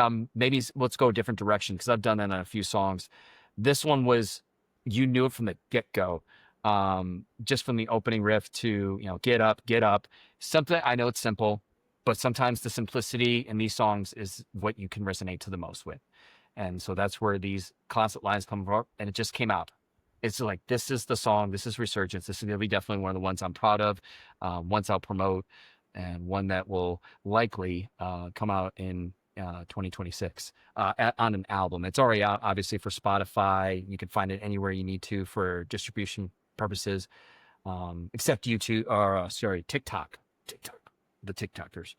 let's go a different direction, because I've done that on a few songs. This one was, you knew it from the get-go. Just from the opening riff to, get up. Something, I know it's simple, but sometimes the simplicity in these songs is what you can resonate to the most with. And so that's where these constant lines come from, and it just came out. It's like, this is the song, this is Resurgence. This is going to be definitely one of the ones I'm proud of, ones I'll promote, and one that will likely come out in 2026 on an album. It's already out, obviously, for Spotify. You can find it anywhere you need to for distribution purposes, except YouTube, or TikTok. the TikTokers.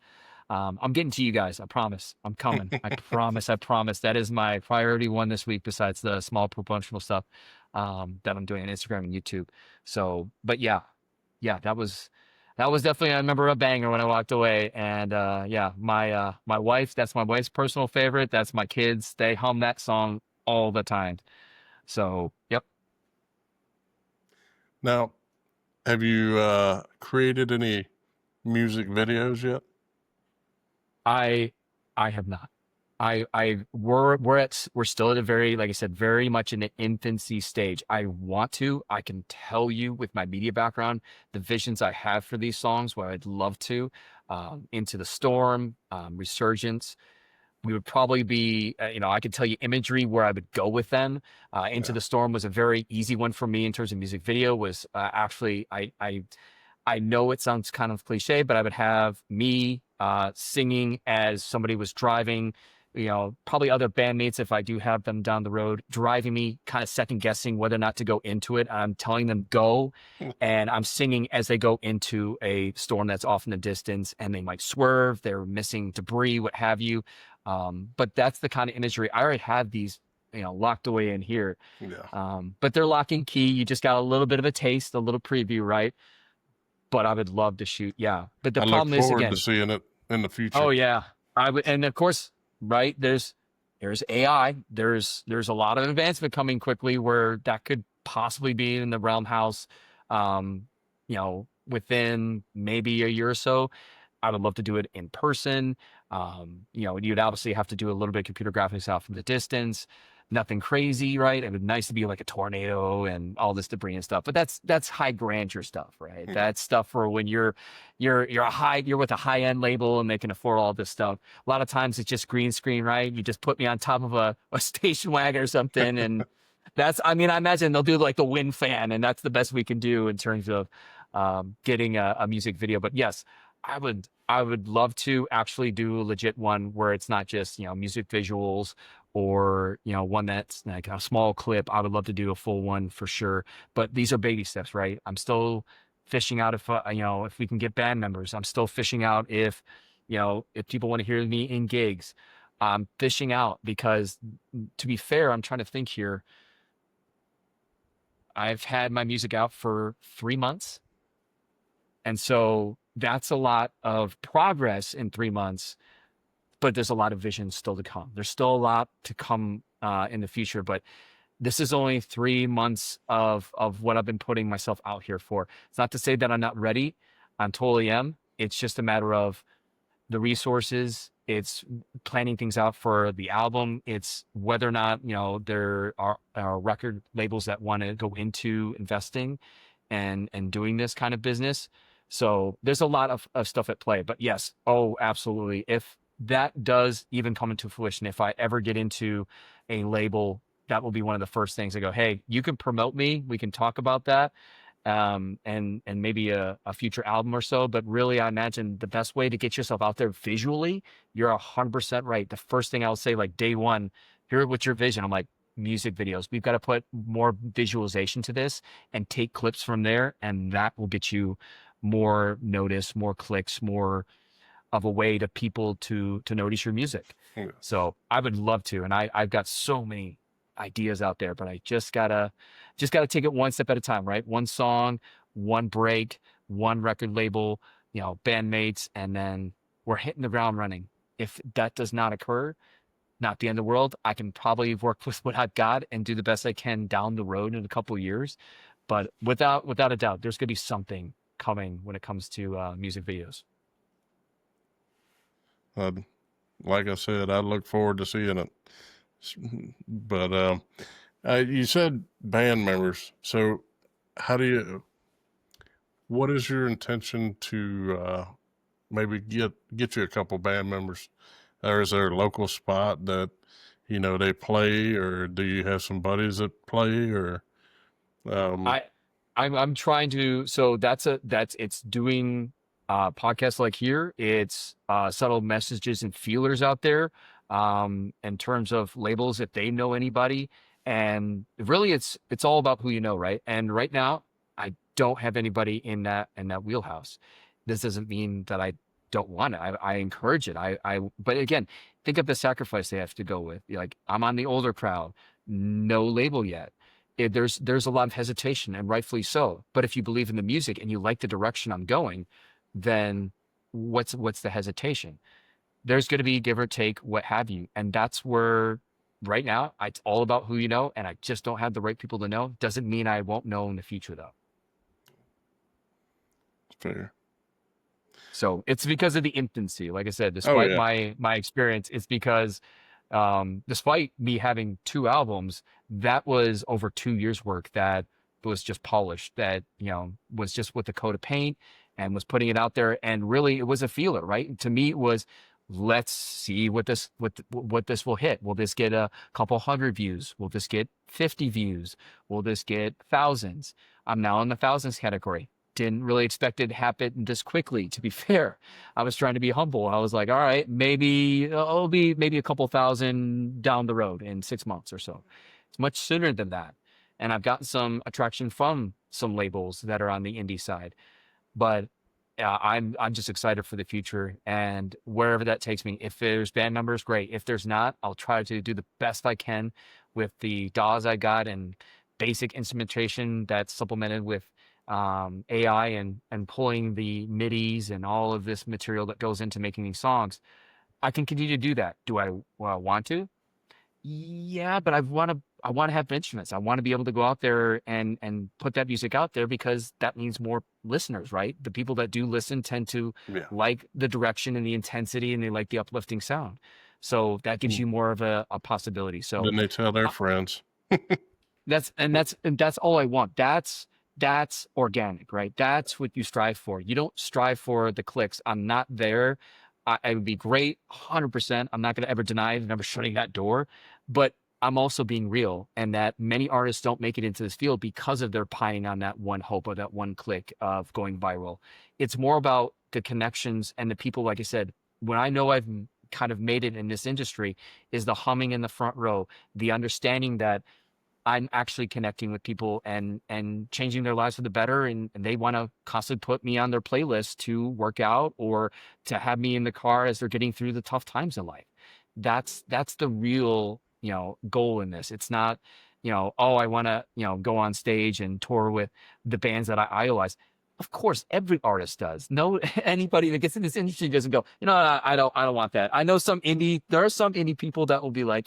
I'm getting to you guys. I promise. I'm coming. I promise. I promise. That is my priority one this week, besides the small promotional stuff that I'm doing on Instagram and YouTube. So, but yeah, that was definitely, I remember, a banger when I walked away. And yeah, my wife, that's my wife's personal favorite. That's my kids. They hum that song all the time. So, yep. Now, have you created any music videos yet? I have not. We're still at a very, like I said, very much in the infancy stage. I want to. I can tell you with my media background, the visions I have for these songs, where I'd love to, Into the Storm, Resurgence. We would probably be, I could tell you imagery where I would go with them. Into the Storm was a very easy one for me in terms of music video. Was actually, I know it sounds kind of cliche, but I would have me singing as somebody was driving, probably other bandmates, if I do have them down the road, driving me, kind of second guessing whether or not to go into it. I'm telling them go, and I'm singing as they go into a storm that's off in the distance, and they might swerve, they're missing debris, what have you. But that's the kind of imagery. I already have these, locked away in here. Yeah. But they're lock and key. You just got a little bit of a taste, a little preview, right? But I would love to shoot. Yeah. But the I problem look is, forward again, to seeing it in the future. oh yeah, I would, and of course, right? There's AI. There's a lot of advancement coming quickly where that could possibly be in the realm house. Within maybe a year or so. I would love to do it in person. You'd obviously have to do a little bit of computer graphics out from the distance. Nothing crazy, right? It would be nice to be like a tornado and all this debris and stuff. But that's high grandeur stuff, right? Yeah. That's stuff for when you're with a high end label and they can afford all this stuff. A lot of times it's just green screen, right? You just put me on top of a station wagon or something, and I imagine they'll do like the wind fan, and that's the best we can do in terms of getting a music video. But yes, I would love to actually do a legit one where it's not just, music visuals, or, one that's like a small clip. I would love to do a full one for sure. But these are baby steps, right? I'm still fishing out if we can get band members. I'm still fishing out if people want to hear me in gigs. I'm fishing out because, to be fair, I'm trying to think here. I've had my music out for 3 months. And so that's a lot of progress in 3 months, but there's a lot of vision still to come. There's still a lot to come in the future, but this is only 3 months of what I've been putting myself out here for. It's not to say that I'm not ready. I totally am. It's just a matter of the resources. It's planning things out for the album. It's whether or not, there are record labels that want to go into investing and doing this kind of business. So there's a lot of stuff at play. But yes, absolutely. If that does even come into fruition, if I ever get into a label, that will be one of the first things I go, hey, you can promote me. We can talk about that. And maybe a future album or so. But really, I imagine the best way to get yourself out there visually, you're 100% right. The first thing I'll say, like day one, here, what's your vision? I'm like, music videos. We've got to put more visualization to this and take clips from there. And that will get you more notice, more clicks, more of a way to people to notice your music. Yeah. So I would love to. And I've got so many ideas out there, but I just gotta take it one step at a time, right? One song, one break, one record label, bandmates, and then we're hitting the ground running. If that does not occur, not the end of the world. I can probably work with what I've got and do the best I can down the road in a couple of years. But without a doubt, there's gonna be something coming when it comes to music videos. Like I said, I look forward to seeing it. But you said band members. So what is your intention to maybe get you a couple band members? Or is there a local spot that, they play, or do you have some buddies that play, or? I'm trying to, so it's doing podcasts like here. It's subtle messages and feelers out there in terms of labels, if they know anybody. And really it's all about who you know, right? And right now I don't have anybody in that wheelhouse. This doesn't mean that I don't want it. I encourage it. But again, think of the sacrifice they have to go with. Like, I'm on the older crowd, no label yet. There's a lot of hesitation, and rightfully so. But if you believe in the music and you like the direction I'm going, then what's the hesitation? There's going to be give or take, what have you. And that's where right now it's all about who you know. And I just don't have the right people to know. Doesn't mean I won't know in the future, though. Fair. So it's because of the infancy. Like I said, despite my experience, it's because despite me having 2 albums, that was over 2 years work that was just polished, that, was just with the coat of paint and was putting it out there. And really it was a feeler, right? To me, it was, let's see what this will hit. Will this get a couple hundred views? Will this get 50 views? Will this get thousands? I'm now in the thousands category. Didn't really expect it to happen this quickly, to be fair. I was trying to be humble. I was like, all right, maybe it'll be maybe a couple thousand down the road in 6 months or so. It's much sooner than that. And I've gotten some attraction from some labels that are on the indie side. But I'm just excited for the future, and wherever that takes me. If there's band numbers, great. If there's not, I'll try to do the best I can with the DAWs I got and basic instrumentation that's supplemented with AI and pulling the MIDIs and all of this material that goes into making these songs. I can continue to do that. Do I want to? Yeah, but I want to have instruments. I want to be able to go out there and put that music out there, because that means more listeners, right? The people that do listen tend to like the direction and the intensity, and they like the uplifting sound. So that gives you more of a possibility. So then they tell their friends. That's all I want. That's organic, right? That's what you strive for. You don't strive for the clicks. I'm not there. I would be great, 100%. I'm not going to ever deny it, never shutting that door. But I'm also being real, and that many artists don't make it into this field because of their pining on that one hope or that one click of going viral. It's more about the connections and the people. Like I said, when I know I've kind of made it in this industry, is the humming in the front row, the understanding that I'm actually connecting with people and changing their lives for the better. And they want to constantly put me on their playlist to work out or to have me in the car as they're getting through the tough times in life. That's the real, goal in this. It's not, oh, I want to, go on stage and tour with the bands that I idolize. Of course, every artist does. No, anybody that gets in this industry doesn't go, I don't want that. I know there are some indie people that will be like,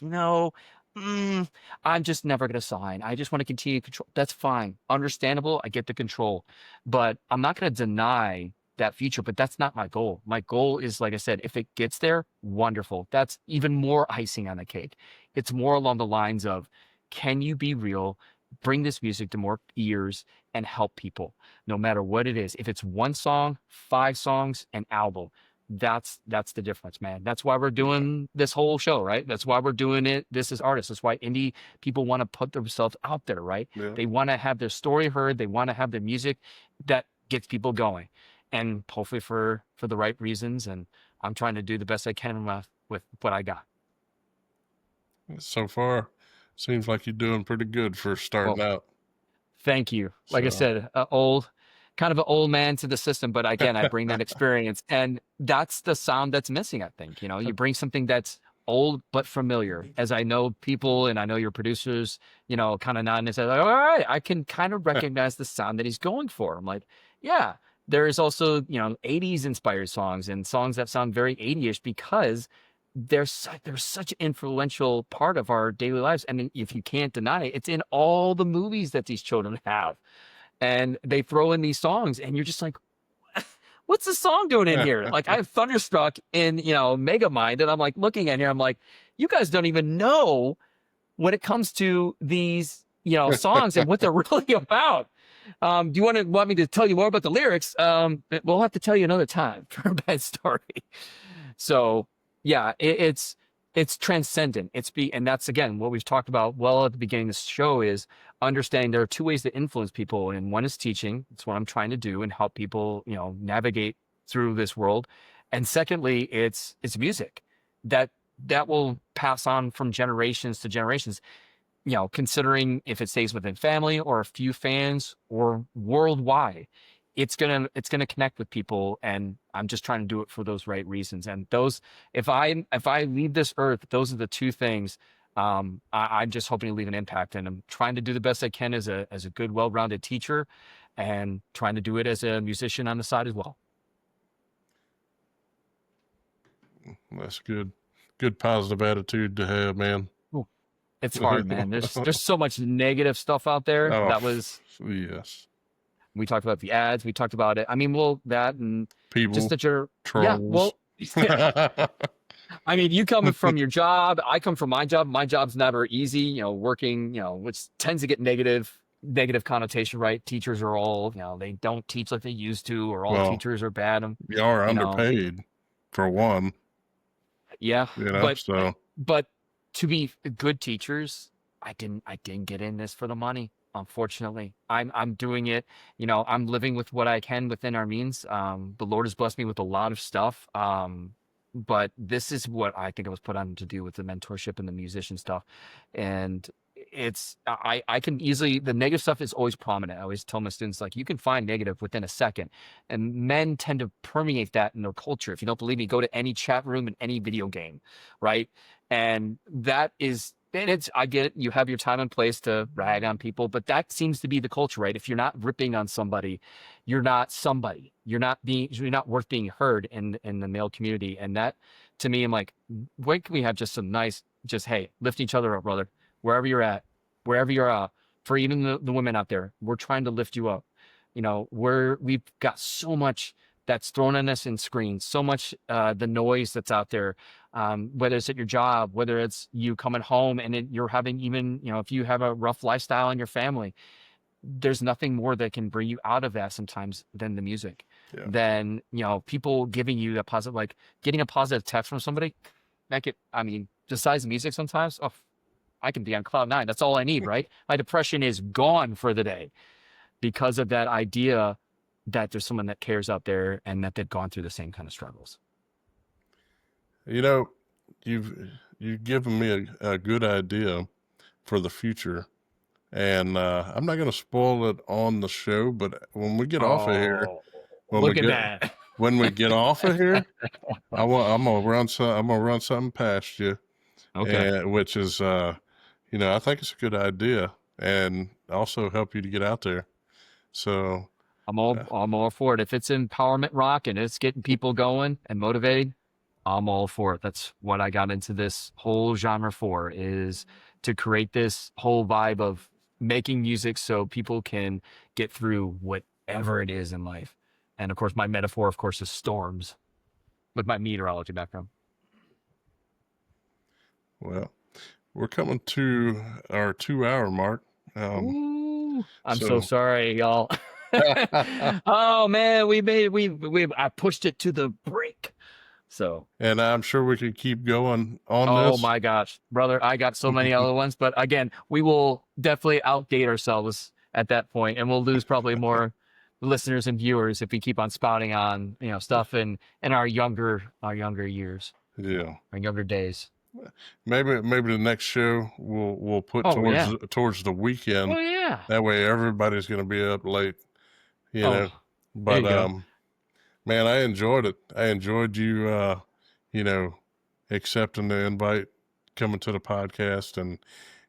I'm just never going to sign. I just want to continue to control. That's fine. Understandable. I get the control, but I'm not going to deny that future, but that's not my goal. My goal is, like I said, if it gets there, wonderful. That's even more icing on the cake. It's more along the lines of, can you be real, bring this music to more ears and help people, no matter what it is. If it's 1 song, 5 songs, an album, that's the difference, man. That's why we're doing this whole show, right? That's why we're doing it. This is artists. That's why indie people want to put themselves out there, right? Yeah. They want to have their story heard. They want to have their music that gets people going, and hopefully for the right reasons. And I'm trying to do the best I can with what I got. So far, seems like you're doing pretty good for starting out. Thank you. Like I said, kind of an old man to the system, but again, I bring that experience, and that's the sound that's missing. I think, you bring something that's old but familiar, as I know people, and I know your producers, kind of nodding and say, like, all right, I can kind of recognize the sound that he's going for. I'm like, yeah, there is also, 80s inspired songs and songs that sound very 80ish because they're such an influential part of our daily lives. And if you can't deny it, it's in all the movies that these children have. And they throw in these songs, and you're just like, what's the song doing in here? Like, I have Thunderstruck in, Megamind, and I'm like looking at here, I'm like, you guys don't even know when it comes to these, songs and what they're really about. Do you want me to tell you more about the lyrics? We'll have to tell you another time for a bad story. So yeah, it's transcendent. And that's, again, what we've talked about well at the beginning of this show, is understanding there are 2 ways to influence people. And one is teaching. It's what I'm trying to do and help people, navigate through this world. And secondly, it's music that will pass on from generations to generations, considering if it stays within family or a few fans or worldwide. it's gonna connect with people, and I'm just trying to do it for those right reasons. And those, if I leave this earth, those are the two things. I'm just hoping to leave an impact, and I'm trying to do the best I can as a good, well-rounded teacher, and trying to do it as a musician on the side as well. That's good. Good positive attitude to have, man. It's hard, man. There's so much negative stuff out there. Oh, That was, yes. we talked about the ads, we talked about it. I mean, well, that and People, just that you're, trolls. yeah, well, I mean, you coming from your job, I come from my job. My job's never easy, working, which tends to get negative connotation, right? Teachers are all, they don't teach like they used to, or all Well, teachers are bad. You are you know. underpaid for one. Yeah, So but to be good teachers, I didn't get in this for the money. Unfortunately, I'm doing it. I'm living with what I can within our means. The Lord has blessed me with a lot of stuff. But this is what I think I was put on to do with the mentorship and the musician stuff. And I can easily, the negative stuff is always prominent. I always tell my students, like, you can find negative within a second, and men tend to permeate that in their culture. If you don't believe me, go to any chat room in any video game, right? And that is, and I get it, you have your time and place to rag on people, but that seems to be the culture, right? If you're not ripping on somebody, you're not somebody. You're not worth being heard in the male community. And that, to me, I'm like, when can we have just some nice, hey, lift each other up, brother, wherever you're at, for even the women out there, we're trying to lift you up. We've got so much that's thrown at us in screens, so much the noise that's out there, whether it's at your job, whether it's you coming home and you're having, even, if you have a rough lifestyle in your family, there's nothing more that can bring you out of that sometimes than the music. Yeah. Than, people giving you a positive, like getting a positive text from somebody. Besides music sometimes, I can be on cloud 9. That's all I need, right? My depression is gone for the day because of that idea that there's someone that cares out there and that they've gone through the same kind of struggles. You've given me a good idea for the future, and I'm not going to spoil it on the show, but when we get off of here, when we get off of here, I'm gonna run something past you. Okay. Which is, I think it's a good idea, and also help you to get out there. So I'm all for it. If it's empowerment rock and it's getting people going and motivated, I'm all for it. That's what I got into this whole genre for, is to create this whole vibe of making music so people can get through whatever it is in life. And of course, my metaphor, of course, is storms with my meteorology background. Well, we're coming to our 2-hour mark. I'm so sorry, y'all. Oh man, I pushed it to the brink. So, and I'm sure we could keep going on this. Oh my gosh, brother, I got so many other ones, but again, we will definitely outdate ourselves at that point, and we'll lose probably more listeners and viewers if we keep on spouting on, stuff in our younger years. Yeah. Our younger days. Maybe the next show we'll put towards the weekend. Oh yeah. That way everybody's going to be up late, But man, I enjoyed it. I enjoyed you, accepting the invite, coming to the podcast,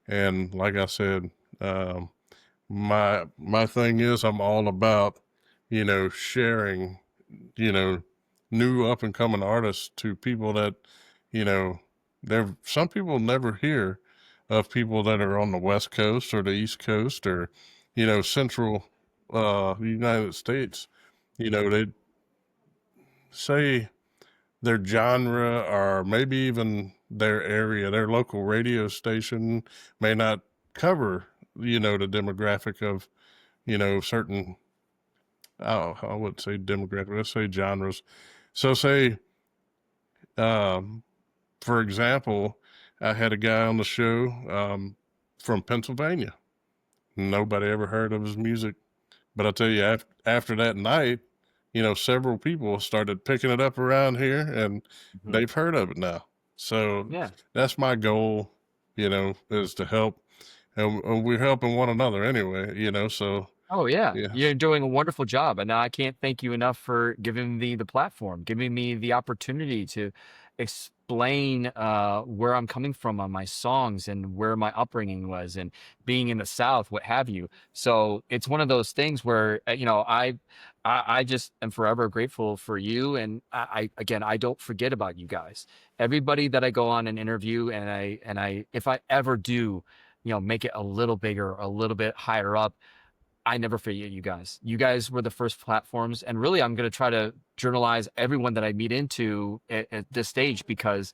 and like I said, my thing is I'm all about, sharing, new up and coming artists to people that, some people never hear of people that are on the West Coast or the East Coast or, Central United States. They say their genre or maybe even their area, their local radio station may not cover, the demographic of, certain, I wouldn't say demographic, let's say genres. So say, for example, I had a guy on the show from Pennsylvania. Nobody ever heard of his music. But I'll tell you, after that night, several people started picking it up around here, and they've heard of it now. So that's my goal, is to help. And we're helping one another anyway, so. Oh yeah, Yes. you're doing a wonderful job, and I can't thank you enough for giving me the platform, giving me the opportunity to explain where I'm coming from on my songs and where my upbringing was, and being in the South, what have you. So it's one of those things where I just am forever grateful for you, and I again I don't forget about you guys. Everybody that I go on an interview, and I if I ever do, make it a little bigger, a little bit higher up. I never forget you guys. You guys were the first platforms, and really, I'm going to try to journalize everyone that I meet into at this stage, because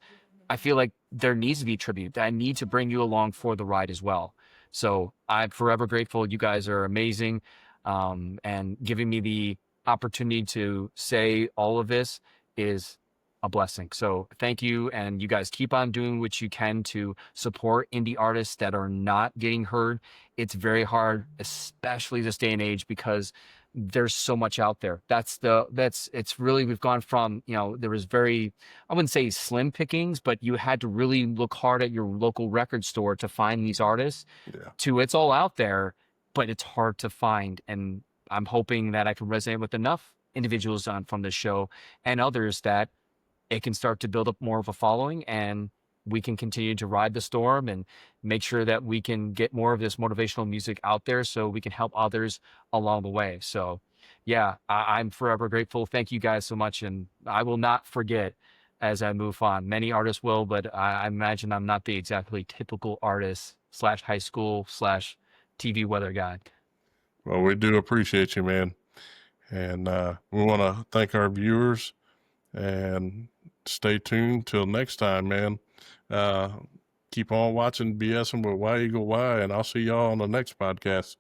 I feel like there needs to be tribute. I need to bring you along for the ride as well. So I'm forever grateful. You guys are amazing, and giving me the opportunity to say all of this is a blessing. So thank you, and you guys keep on doing what you can to support indie artists that are not getting heard. It's very hard, especially this day and age, because there's so much out there. It's really, we've gone from, there was very, I wouldn't say slim pickings, but you had to really look hard at your local record store to find these artists, Yeah. to it's all out there, but it's hard to find. And I'm hoping that I can resonate with enough individuals on from this show and others that it can start to build up more of a following, and we can continue to ride the storm and make sure that we can get more of this motivational music out there so we can help others along the way. So yeah, I'm forever grateful. Thank you guys so much. And I will not forget as I move on. Many artists will, but I imagine I'm not the exactly typical artist slash high school slash TV weather guy. Well, we do appreciate you, man. And we want to thank our viewers, and stay tuned till next time, man. Keep on watching BSing with Y Eagle Y, and I'll see y'all on the next podcast.